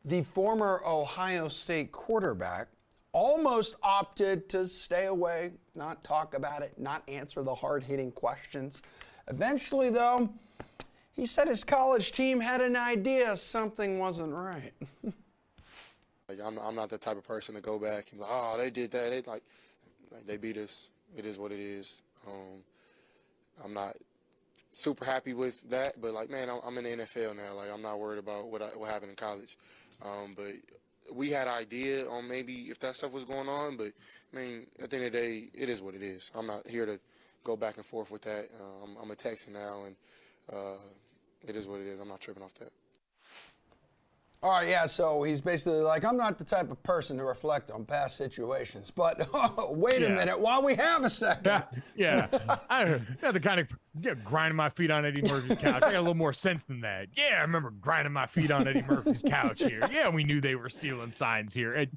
the former Ohio State quarterback, almost opted to stay away, not talk about it, not answer the hard-hitting questions. Eventually, though, he said his college team had an idea something wasn't right. Like, I'm not the type of person to go back and be like, oh, they did that. They beat us. It is what it is. I'm not super happy with that, but like, man, I'm in the NFL now. Like, I'm not worried about what happened in college. But we had an idea on maybe if that stuff was going on, but I mean, at the end of the day, it is what it is. I'm not here to go back and forth with that. I'm a Texan now, and it is what it is. I'm not tripping off that. All right, yeah, so he's basically like, I'm not the type of person to reflect on past situations, but wait a minute, while we have a second. Yeah. I'm not the kind of grinding my feet on Eddie Murphy's couch. I got a little more sense than that. Yeah, I remember grinding my feet on Eddie Murphy's couch here. Yeah, we knew they were stealing signs here.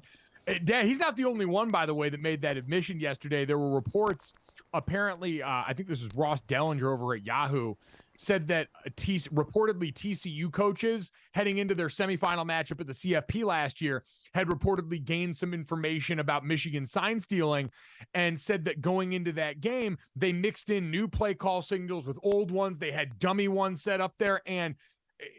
Dad, he's not the only one, by the way, that made that admission yesterday. There were reports, apparently, I think this is Ross Dellinger over at Yahoo, said that reportedly TCU coaches heading into their semifinal matchup at the CFP last year had reportedly gained some information about Michigan sign stealing and said that going into that game, they mixed in new play call signals with old ones. They had dummy ones set up there. And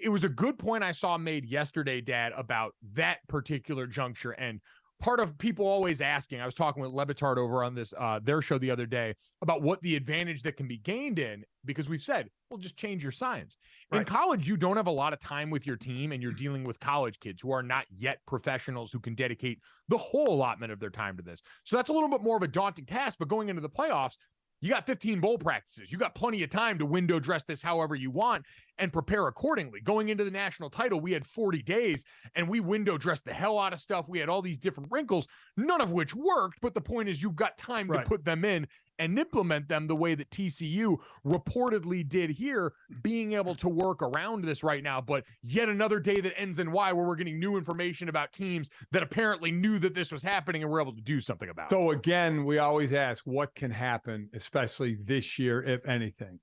it was a good point I saw made yesterday, Dad, about that particular juncture. And part of people always asking, I was talking with Lebitard over on this their show the other day about what the advantage that can be gained in, because we've said, well, just change your signs. Right. In college, you don't have a lot of time with your team, and you're dealing with college kids who are not yet professionals who can dedicate the whole allotment of their time to this. So that's a little bit more of a daunting task, but going into the playoffs, you got 15 bowl practices. You got plenty of time to window dress this however you want and prepare accordingly. Going into the national title, we had 40 days and we window dressed the hell out of stuff. We had all these different wrinkles, none of which worked. But the point is you've got time to put them in and implement them the way that TCU reportedly did here, being able to work around this right now. But yet another day that ends in Y, where we're getting new information about teams that apparently knew that this was happening and were able to do something about it. So again, we always ask what can happen, especially this year, if anything.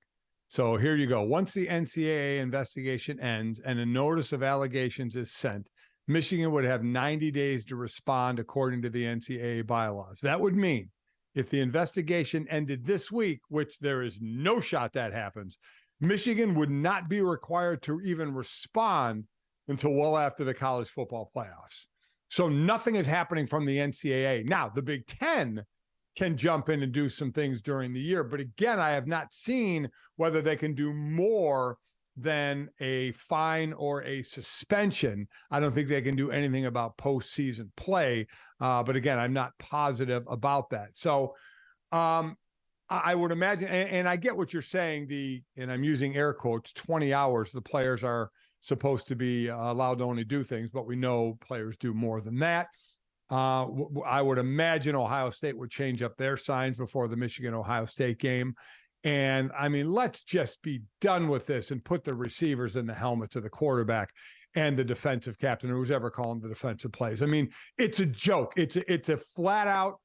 So here you go. Once the NCAA investigation ends and a notice of allegations is sent, Michigan would have 90 days to respond according to the NCAA bylaws. That would mean if the investigation ended this week, which there is no shot that happens, Michigan would not be required to even respond until well after the college football playoffs. So nothing is happening from the NCAA. Now, the Big Ten can jump in and do some things during the year. But again, I have not seen whether they can do more than a fine or a suspension. I don't think they can do anything about postseason play. But again, I'm not positive about that. So I would imagine, and I get what you're saying, and I'm using air quotes, 20 hours, the players are supposed to be allowed to only do things, but we know players do more than that. I would imagine Ohio State would change up their signs before the Michigan-Ohio State game. And I mean, let's just be done with this and put the receivers in the helmets of the quarterback and the defensive captain, or who's ever calling the defensive plays. I mean, it's a joke. It's a flat out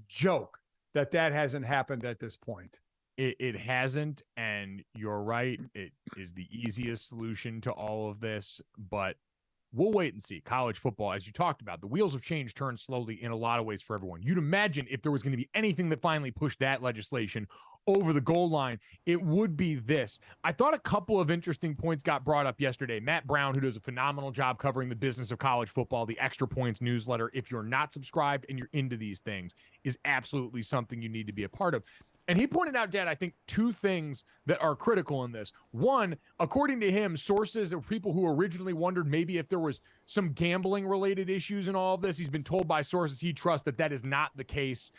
joke that hasn't happened at this point. It hasn't, and you're right. It is the easiest solution to all of this, but we'll wait and see. College football, as you talked about, the wheels of change turn slowly in a lot of ways for everyone. You'd imagine if there was going to be anything that finally pushed that legislation over the goal line, it would be this. I thought a couple of interesting points got brought up yesterday. Matt Brown, who does a phenomenal job covering the business of college football, the Extra Points newsletter, if you're not subscribed and you're into these things, is absolutely something you need to be a part of. And he pointed out, Dad, I think two things that are critical in this. One, according to him, sources or people who originally wondered maybe if there was some gambling related issues in all of this, he's been told by sources he trusts that is not the case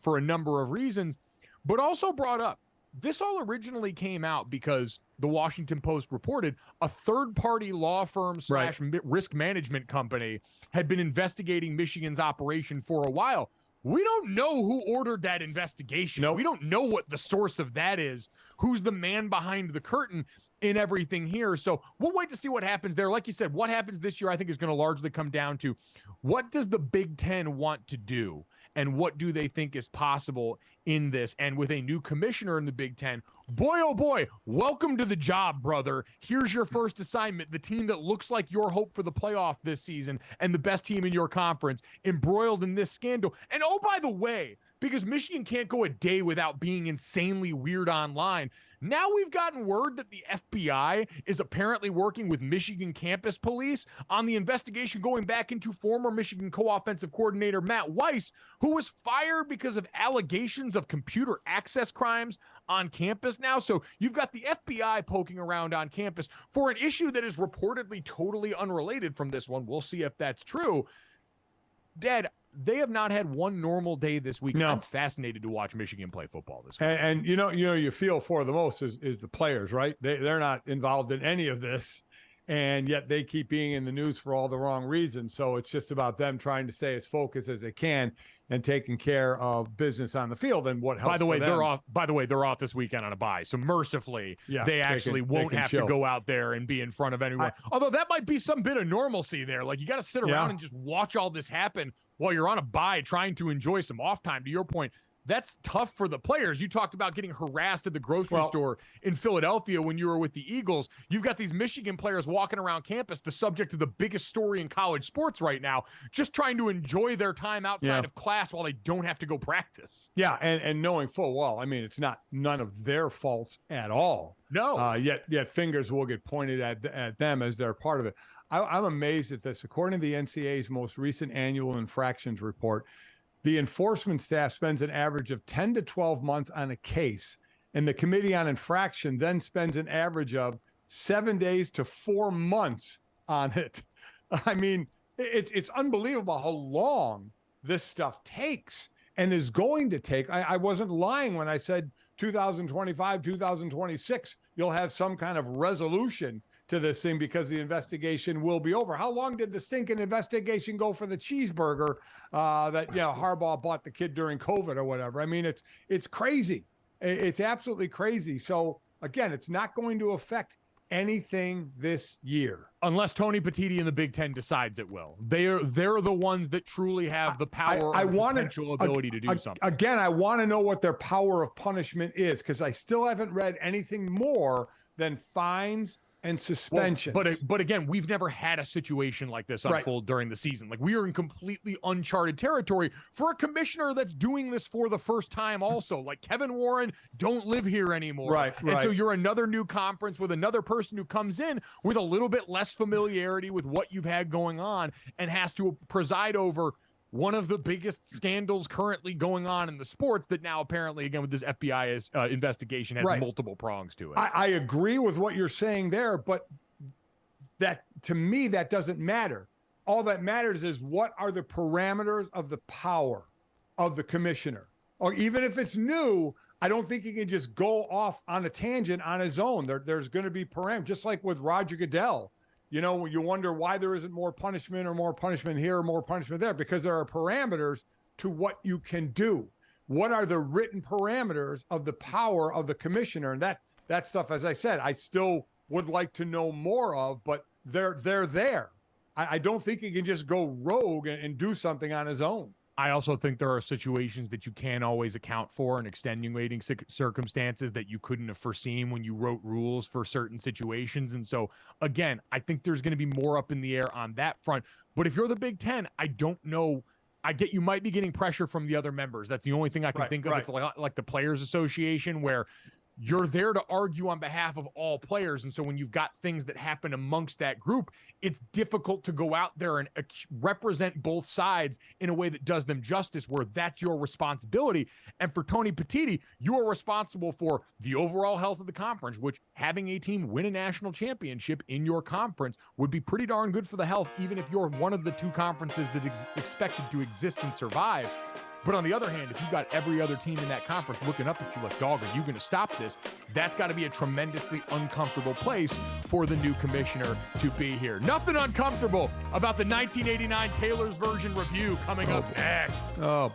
for a number of reasons, but also brought up, this all originally came out because the Washington Post reported a third-party law firm / risk management company had been investigating Michigan's operation for a while. We don't know who ordered that investigation. Nope. We don't know what the source of that is, who's the man behind the curtain in everything here. So we'll wait to see what happens there. Like you said, what happens this year, I think, is going to largely come down to what does the Big Ten want to do? and what do they think is possible in this. And with a new commissioner in the Big Ten, boy, oh boy, welcome to the job, brother. Here's your first assignment. The team that looks like your hope for the playoff this season and the best team in your conference embroiled in this scandal. And oh, by the way, because Michigan can't go a day without being insanely weird online, now we've gotten word that the FBI is apparently working with Michigan campus police on the investigation going back into former Michigan co-offensive coordinator Matt Weiss, who was fired because of allegations of computer access crimes on campus now. So you've got the FBI poking around on campus for an issue that is reportedly totally unrelated from this one. We'll see if that's true. Dad, they have not had one normal day this week. No. I'm fascinated to watch Michigan play football this week. And you feel for the most is the players, right? They're not involved in any of this, and yet they keep being in the news for all the wrong reasons. So it's just about them trying to stay as focused as they can and taking care of business on the field. And what helps? By the way, they're off this weekend on a bye. So mercifully, they actually won't have to go out there and be in front of anyone. Although that might be some bit of normalcy there. Like, you got to sit around and just watch all this happen while you're on a bye trying to enjoy some off time. To your point, that's tough for the players. You talked about getting harassed at the grocery store in Philadelphia when you were with the Eagles. You've got these Michigan players walking around campus, the subject of the biggest story in college sports right now, just trying to enjoy their time outside of class while they don't have to go practice. Yeah, and knowing full well, I mean, it's none of their faults at all. No. Yet fingers will get pointed at them as they're part of it. I'm amazed at this. According to the NCAA's most recent annual infractions report, the enforcement staff spends an average of 10 to 12 months on a case, and the Committee on Infraction then spends an average of 7 days to 4 months on it. I mean, it's unbelievable how long this stuff takes and is going to take. I wasn't lying when I said 2025, 2026, you'll have some kind of resolution to this thing because the investigation will be over. How long did the stinking investigation go for the cheeseburger that Harbaugh bought the kid during COVID or whatever? I mean, it's crazy. It's absolutely crazy. So again, it's not going to affect anything this year unless Tony Petitti in the Big Ten decides it will. They're the ones that truly have the power and potential ability to do something. Again, I want to know what their power of punishment is, because I still haven't read anything more than fines and suspensions. But again, we've never had a situation like this unfold during the season. Like, we are in completely uncharted territory for a commissioner that's doing this for the first time also. Like, Kevin Warren don't live here anymore. Right. And so you're another new conference with another person who comes in with a little bit less familiarity with what you've had going on and has to preside over one of the biggest scandals currently going on in the sports that now apparently, again, with this FBI investigation has multiple prongs to it. I agree with what you're saying there, but that, to me, that doesn't matter. All that matters is what are the parameters of the power of the commissioner. Or even if it's new, I don't think he can just go off on a tangent on his own. There's going to be parameters, just like with Roger Goodell. You wonder why there isn't more punishment here or more punishment there, because there are parameters to what you can do. What are the written parameters of the power of the commissioner? And that stuff, as I said, I still would like to know more of, but they're there. I don't think he can just go rogue and do something on his own. I also think there are situations that you can't always account for and extenuating circumstances that you couldn't have foreseen when you wrote rules for certain situations. And so, again, I think there's going to be more up in the air on that front. But if you're the Big Ten, I don't know. I get you might be getting pressure from the other members. That's the only thing I can think of. It's like the Players Association, where you're there to argue on behalf of all players. And so when you've got things that happen amongst that group, it's difficult to go out there and represent both sides in a way that does them justice, where that's your responsibility. And for Tony Petitti, you are responsible for the overall health of the conference, which having a team win a national championship in your conference would be pretty darn good for the health, even if you're one of the two conferences that is expected to exist and survive. But on the other hand, if you've got every other team in that conference looking up at you like, dog, are you going to stop this? That's got to be a tremendously uncomfortable place for the new commissioner to be here. Nothing uncomfortable about the 1989 Taylor's Version review coming up next. Oh,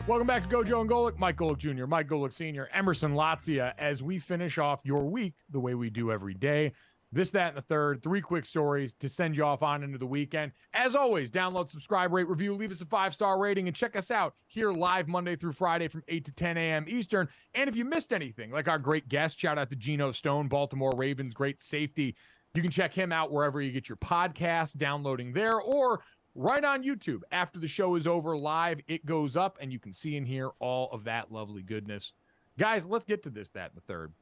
Welcome back to GoJo and Golic. Mike Golic Jr., Mike Golic Sr., Emerson Latzia, as we finish off your week the way we do every day. This, that, and the third. 3 quick stories to send you off on into the weekend. As always, download, subscribe, rate, review, leave us a 5-star rating, and check us out here live Monday through Friday from 8 to 10 a.m. Eastern. And if you missed anything, like our great guest, shout out to Geno Stone, Baltimore Ravens, great safety. You can check him out wherever you get your podcast, downloading there, or right on YouTube. After the show is over live, it goes up, and you can see and hear all of that lovely goodness. Guys, let's get to this, that, and the third.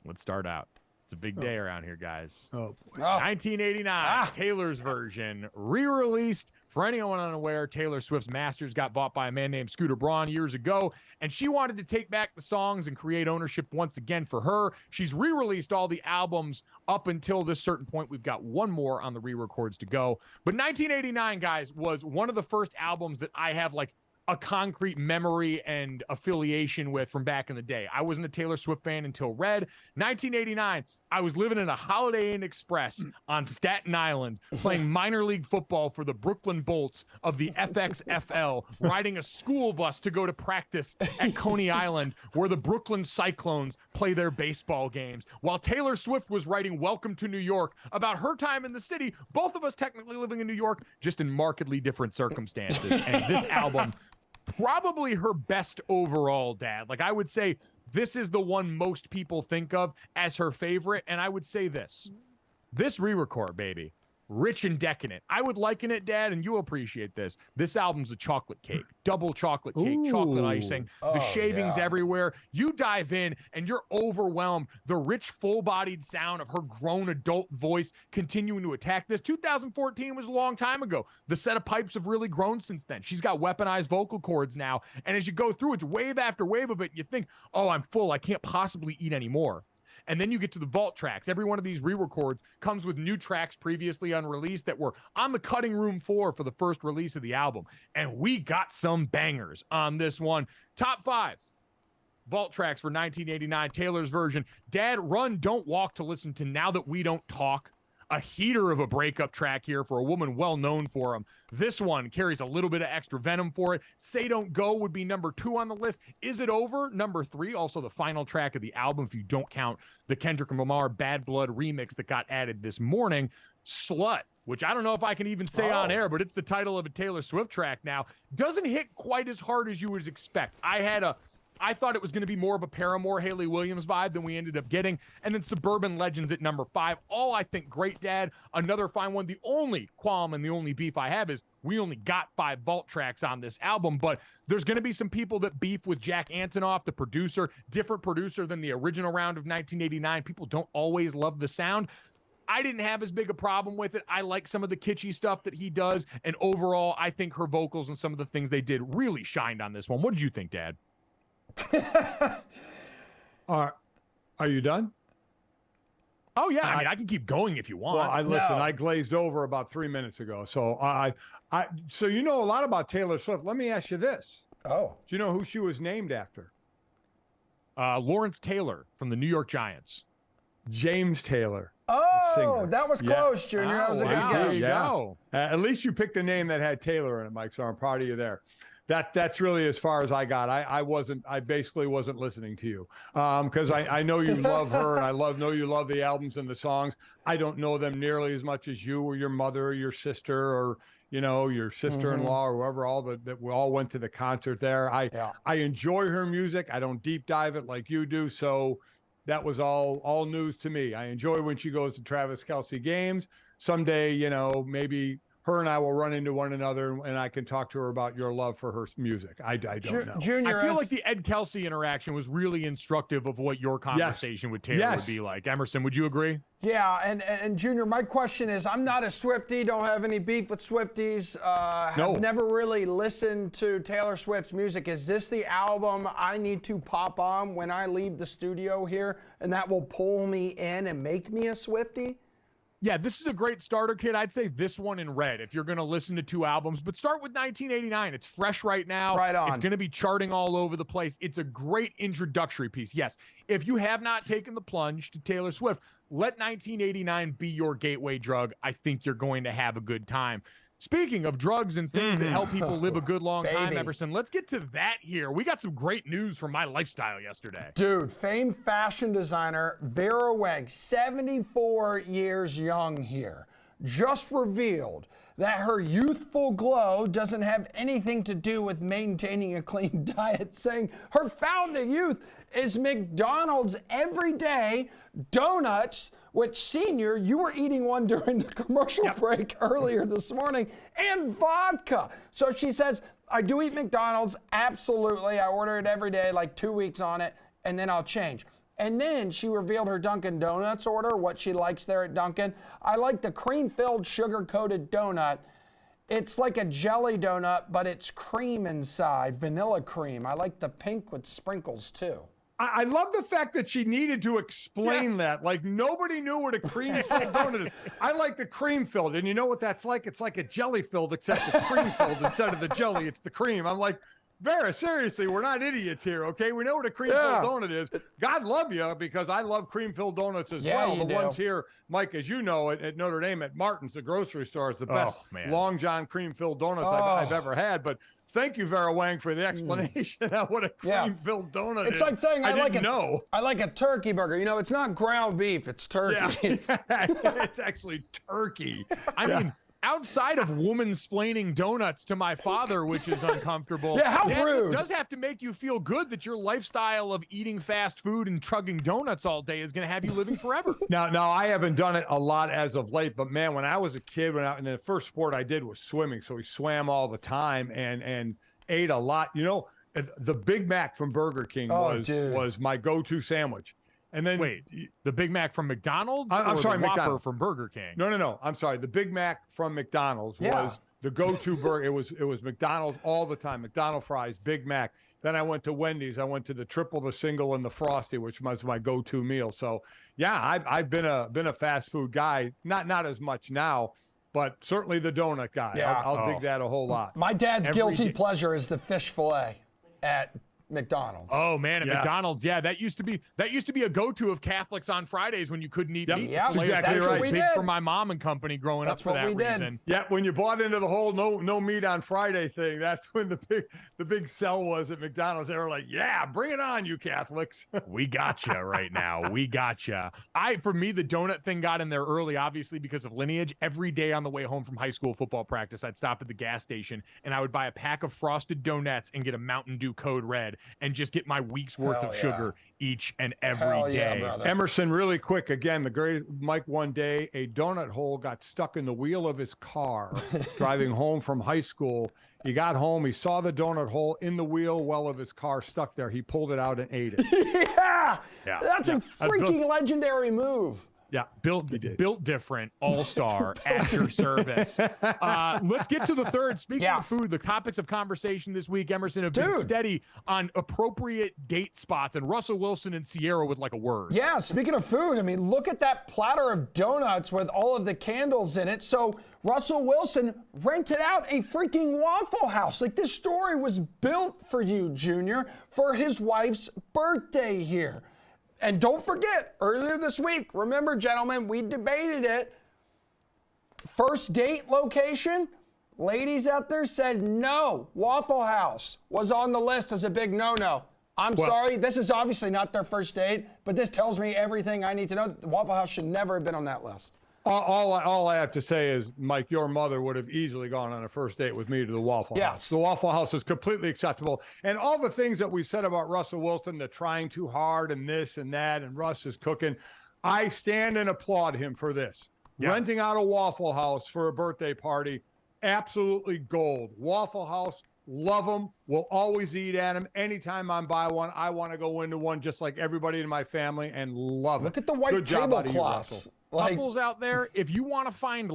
Let's start out. It's a big day around here, guys. Oh, boy. 1989, Taylor's version, re-released. For anyone unaware, Taylor Swift's masters got bought by a man named Scooter Braun years ago, and she wanted to take back the songs and create ownership once again for her. She's re-released all the albums up until this certain point. We've got one more on the re-records to go. But 1989, guys, was one of the first albums that I have, like, a concrete memory and affiliation with from back in the day. I wasn't a Taylor Swift fan until Red. 1989, I was living in a Holiday Inn Express on Staten Island, playing minor league football for the Brooklyn Bolts of the FXFL, riding a school bus to go to practice at Coney Island, where the Brooklyn Cyclones play their baseball games, while Taylor Swift was writing Welcome to New York about her time in the city, both of us technically living in New York, just in markedly different circumstances. And this album, probably her best overall, Dad. Like, I would say this is the one most people think of as her favorite. And I would say this re-record, baby, rich and decadent. I would liken it, Dad, and you'll appreciate this. This album's a chocolate cake, double chocolate cake, chocolate icing, the shavings everywhere. You dive in and you're overwhelmed. The rich, full-bodied sound of her grown adult voice continuing to attack this. 2014 was a long time ago. The set of pipes have really grown since then. She's got weaponized vocal cords now. And as you go through, it's wave after wave of it. And you think, oh, I'm full. I can't possibly eat anymore. And then you get to the vault tracks. Every one of these re-records comes with new tracks previously unreleased that were on the cutting room floor for the first release of the album. And we got some bangers on this one. Top 5 vault tracks for 1989, Taylor's version. Dad, run, don't walk to listen to Now That We Don't Talk. A heater of a breakup track here for a woman well known for him. This one carries a little bit of extra venom for it. Say Don't Go would be number 2 on the list. Is It Over? Number 3. Also the final track of the album, if you don't count the Kendrick Lamar Bad Blood remix that got added this morning. Slut, which I don't know if I can even say on air, but it's the title of a Taylor Swift track now. Doesn't hit quite as hard as you would expect. I thought it was going to be more of a Paramore, Haley Williams vibe than we ended up getting. And then Suburban Legends at number 5. All I think great, Dad. Another fine one. The only qualm and the only beef I have is we only got 5 vault tracks on this album, but there's going to be some people that beef with Jack Antonoff, the producer, different producer than the original round of 1989. People don't always love the sound. I didn't have as big a problem with it. I like some of the kitschy stuff that he does. And overall, I think her vocals and some of the things they did really shined on this one. What did you think, Dad? Are you done? Oh yeah, I mean, I can keep going if you want. Well, I glazed over about 3 minutes ago. So so you know a lot about Taylor Swift. Let me ask you this. Oh. Do you know who she was named after? Lawrence Taylor from the New York Giants. James Taylor. Oh, that was close, Junior. That was a good wow. guess. There you go. At least you picked a name that had Taylor in it, Mike. So I'm proud of you there. That's really as far as I got. I basically wasn't listening to you because I know you love her and know you love the albums and the songs. I don't know them nearly as much as you or your mother or your sister or your sister-in-law or whoever that we all went to the concert there. I enjoy her music. I don't deep dive it like you do. So that was all news to me. I enjoy when she goes to Travis Kelce games. Someday, maybe her and I will run into one another and I can talk to her about your love for her music. I don't know. Junior, I feel like the Ed Kelce interaction was really instructive of what your conversation with Taylor would be like. Emerson, would you agree? Yeah, and Junior, my question is, I'm not a Swiftie, don't have any beef with Swifties, have never really listened to Taylor Swift's music. Is this the album I need to pop on when I leave the studio here, and that will pull me in and make me a Swiftie? Yeah, this is a great starter kit. I'd say this one in red if you're going to listen to 2 albums, but start with 1989. It's fresh right now. Right on. It's going to be charting all over the place. It's a great introductory piece. Yes, if you have not taken the plunge to Taylor Swift, let 1989 be your gateway drug. I think you're going to have a good time. Speaking of drugs and things that help people live a good long time, Emerson, let's get to that here. We got some great news from my lifestyle yesterday. Dude, famed fashion designer Vera Wang, 74 years young here, just revealed that her youthful glow doesn't have anything to do with maintaining a clean diet, saying her founding youth is McDonald's everyday donuts, which, Senior, you were eating one during the commercial break earlier this morning, and vodka. So she says, I do eat McDonald's, absolutely. I order it every day, like 2 weeks on it, and then I'll change. And then she revealed her Dunkin' Donuts order, what she likes there at Dunkin'. I like the cream-filled, sugar-coated donut. It's like a jelly donut, but it's cream inside, vanilla cream. I like the pink with sprinkles, too. I love the fact that she needed to explain that. Like, nobody knew what a cream-filled donut is. I like the cream-filled, and you know what that's like? It's like a jelly-filled, except it's cream-filled instead of the jelly. It's the cream. I'm like, Vera, seriously, we're not idiots here, okay? We know what a cream-filled donut is. God love you, because I love cream-filled donuts as well. The ones here, Mike, as you know, at Notre Dame at Martin's, the grocery store, is the best Long John cream-filled donuts I've ever had. But thank you, Vera Wang, for the explanation of what a cream-filled donut is. It's like saying I like a turkey burger. It's not ground beef, it's turkey. Yeah. It's actually turkey. I mean, outside of woman-splaining donuts to my father, which is uncomfortable. Yeah, how rude. This does have to make you feel good that your lifestyle of eating fast food and chugging donuts all day is going to have you living forever. Now, I haven't done it a lot as of late, but man, when I was a kid, and the first sport I did was swimming, so we swam all the time and ate a lot. The Big Mac from Burger King was my go-to sandwich. And then wait, the Big Mac from McDonald's? I'm sorry, the Whopper McDonald's from Burger King. No. I'm sorry. The Big Mac from McDonald's was the go-to burger. It was McDonald's all the time. McDonald's fries, Big Mac. Then I went to Wendy's. I went to the triple, the single, and the Frosty, which was my go-to meal. So yeah, I've been a fast food guy. Not as much now, but certainly the donut guy. Yeah. I'll dig that a whole lot. My dad's guilty pleasure is the fish fillet at McDonald's. Oh man, at McDonald's, that used to be a go-to of Catholics on Fridays when you couldn't eat meat. Yeah, exactly right. Big for my mom and company growing up for that reason. Yeah, when you bought into the whole no meat on Friday thing, that's when the big sell was at McDonald's. They were like, yeah, bring it on, you Catholics. We gotcha right now. We gotcha. For me, the donut thing got in there early, obviously because of lineage. Every day on the way home from high school football practice, I'd stop at the gas station and I would buy a pack of frosted donuts and get a Mountain Dew Code Red and just get my week's worth of sugar each and every day. Emerson, really quick, again, the great Mike, one day a donut hole got stuck in the wheel of his car driving home from high school. He got home, he saw the donut hole in the wheel well of his car stuck there. He pulled it out and ate it. That's a freaking legendary move. Yeah, built different, all-star at your service. Let's get to the third. Speaking of food, the topics of conversation this week, Emerson, have been steady on appropriate date spots, and Russell Wilson and Sierra would like a word. Yeah, speaking of food, I mean, look at that platter of donuts with all of the candles in it. So Russell Wilson rented out a freaking Waffle House. Like, this story was built for you, Junior, for his wife's birthday here. And don't forget, earlier this week, remember, gentlemen, we debated it. First date location, ladies out there said no. Waffle House was on the list as a big no-no. I'm sorry, this is obviously not their first date, but this tells me everything I need to know. The Waffle House should never have been on that list. All I have to say is, Mike, your mother would have easily gone on a first date with me to the Waffle House. The Waffle House is completely acceptable. And all the things that we said about Russell Wilson, the trying too hard and this and that, and Russ is cooking, I stand and applaud him for this. Renting out a Waffle House for a birthday party, absolutely gold. Waffle House, love them. Will always eat at them. Anytime I'm by one, I want to go into one just like everybody in my family and love it. Look at the white tablecloths. Couples out there, if you want to find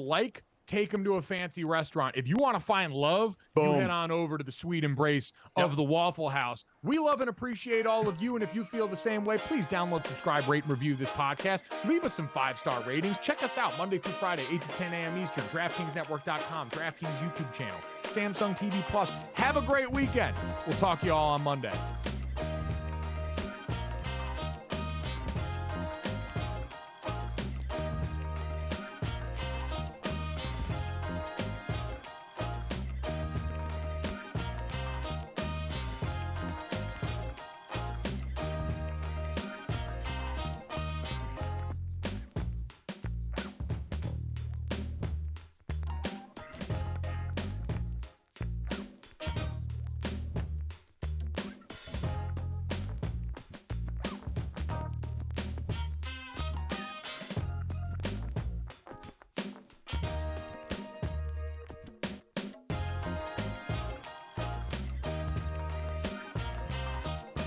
take them to a fancy restaurant. If you want to find love, you head on over to the sweet embrace of the Waffle House. We love and appreciate all of you, and if you feel the same way, please download, subscribe, rate, and review this podcast. Leave us some 5-star ratings. Check us out Monday through Friday, 8 to 10 a.m. Eastern, DraftKingsNetwork.com, DraftKings YouTube channel, Samsung TV Plus. Have a great weekend. We'll talk to you all on Monday.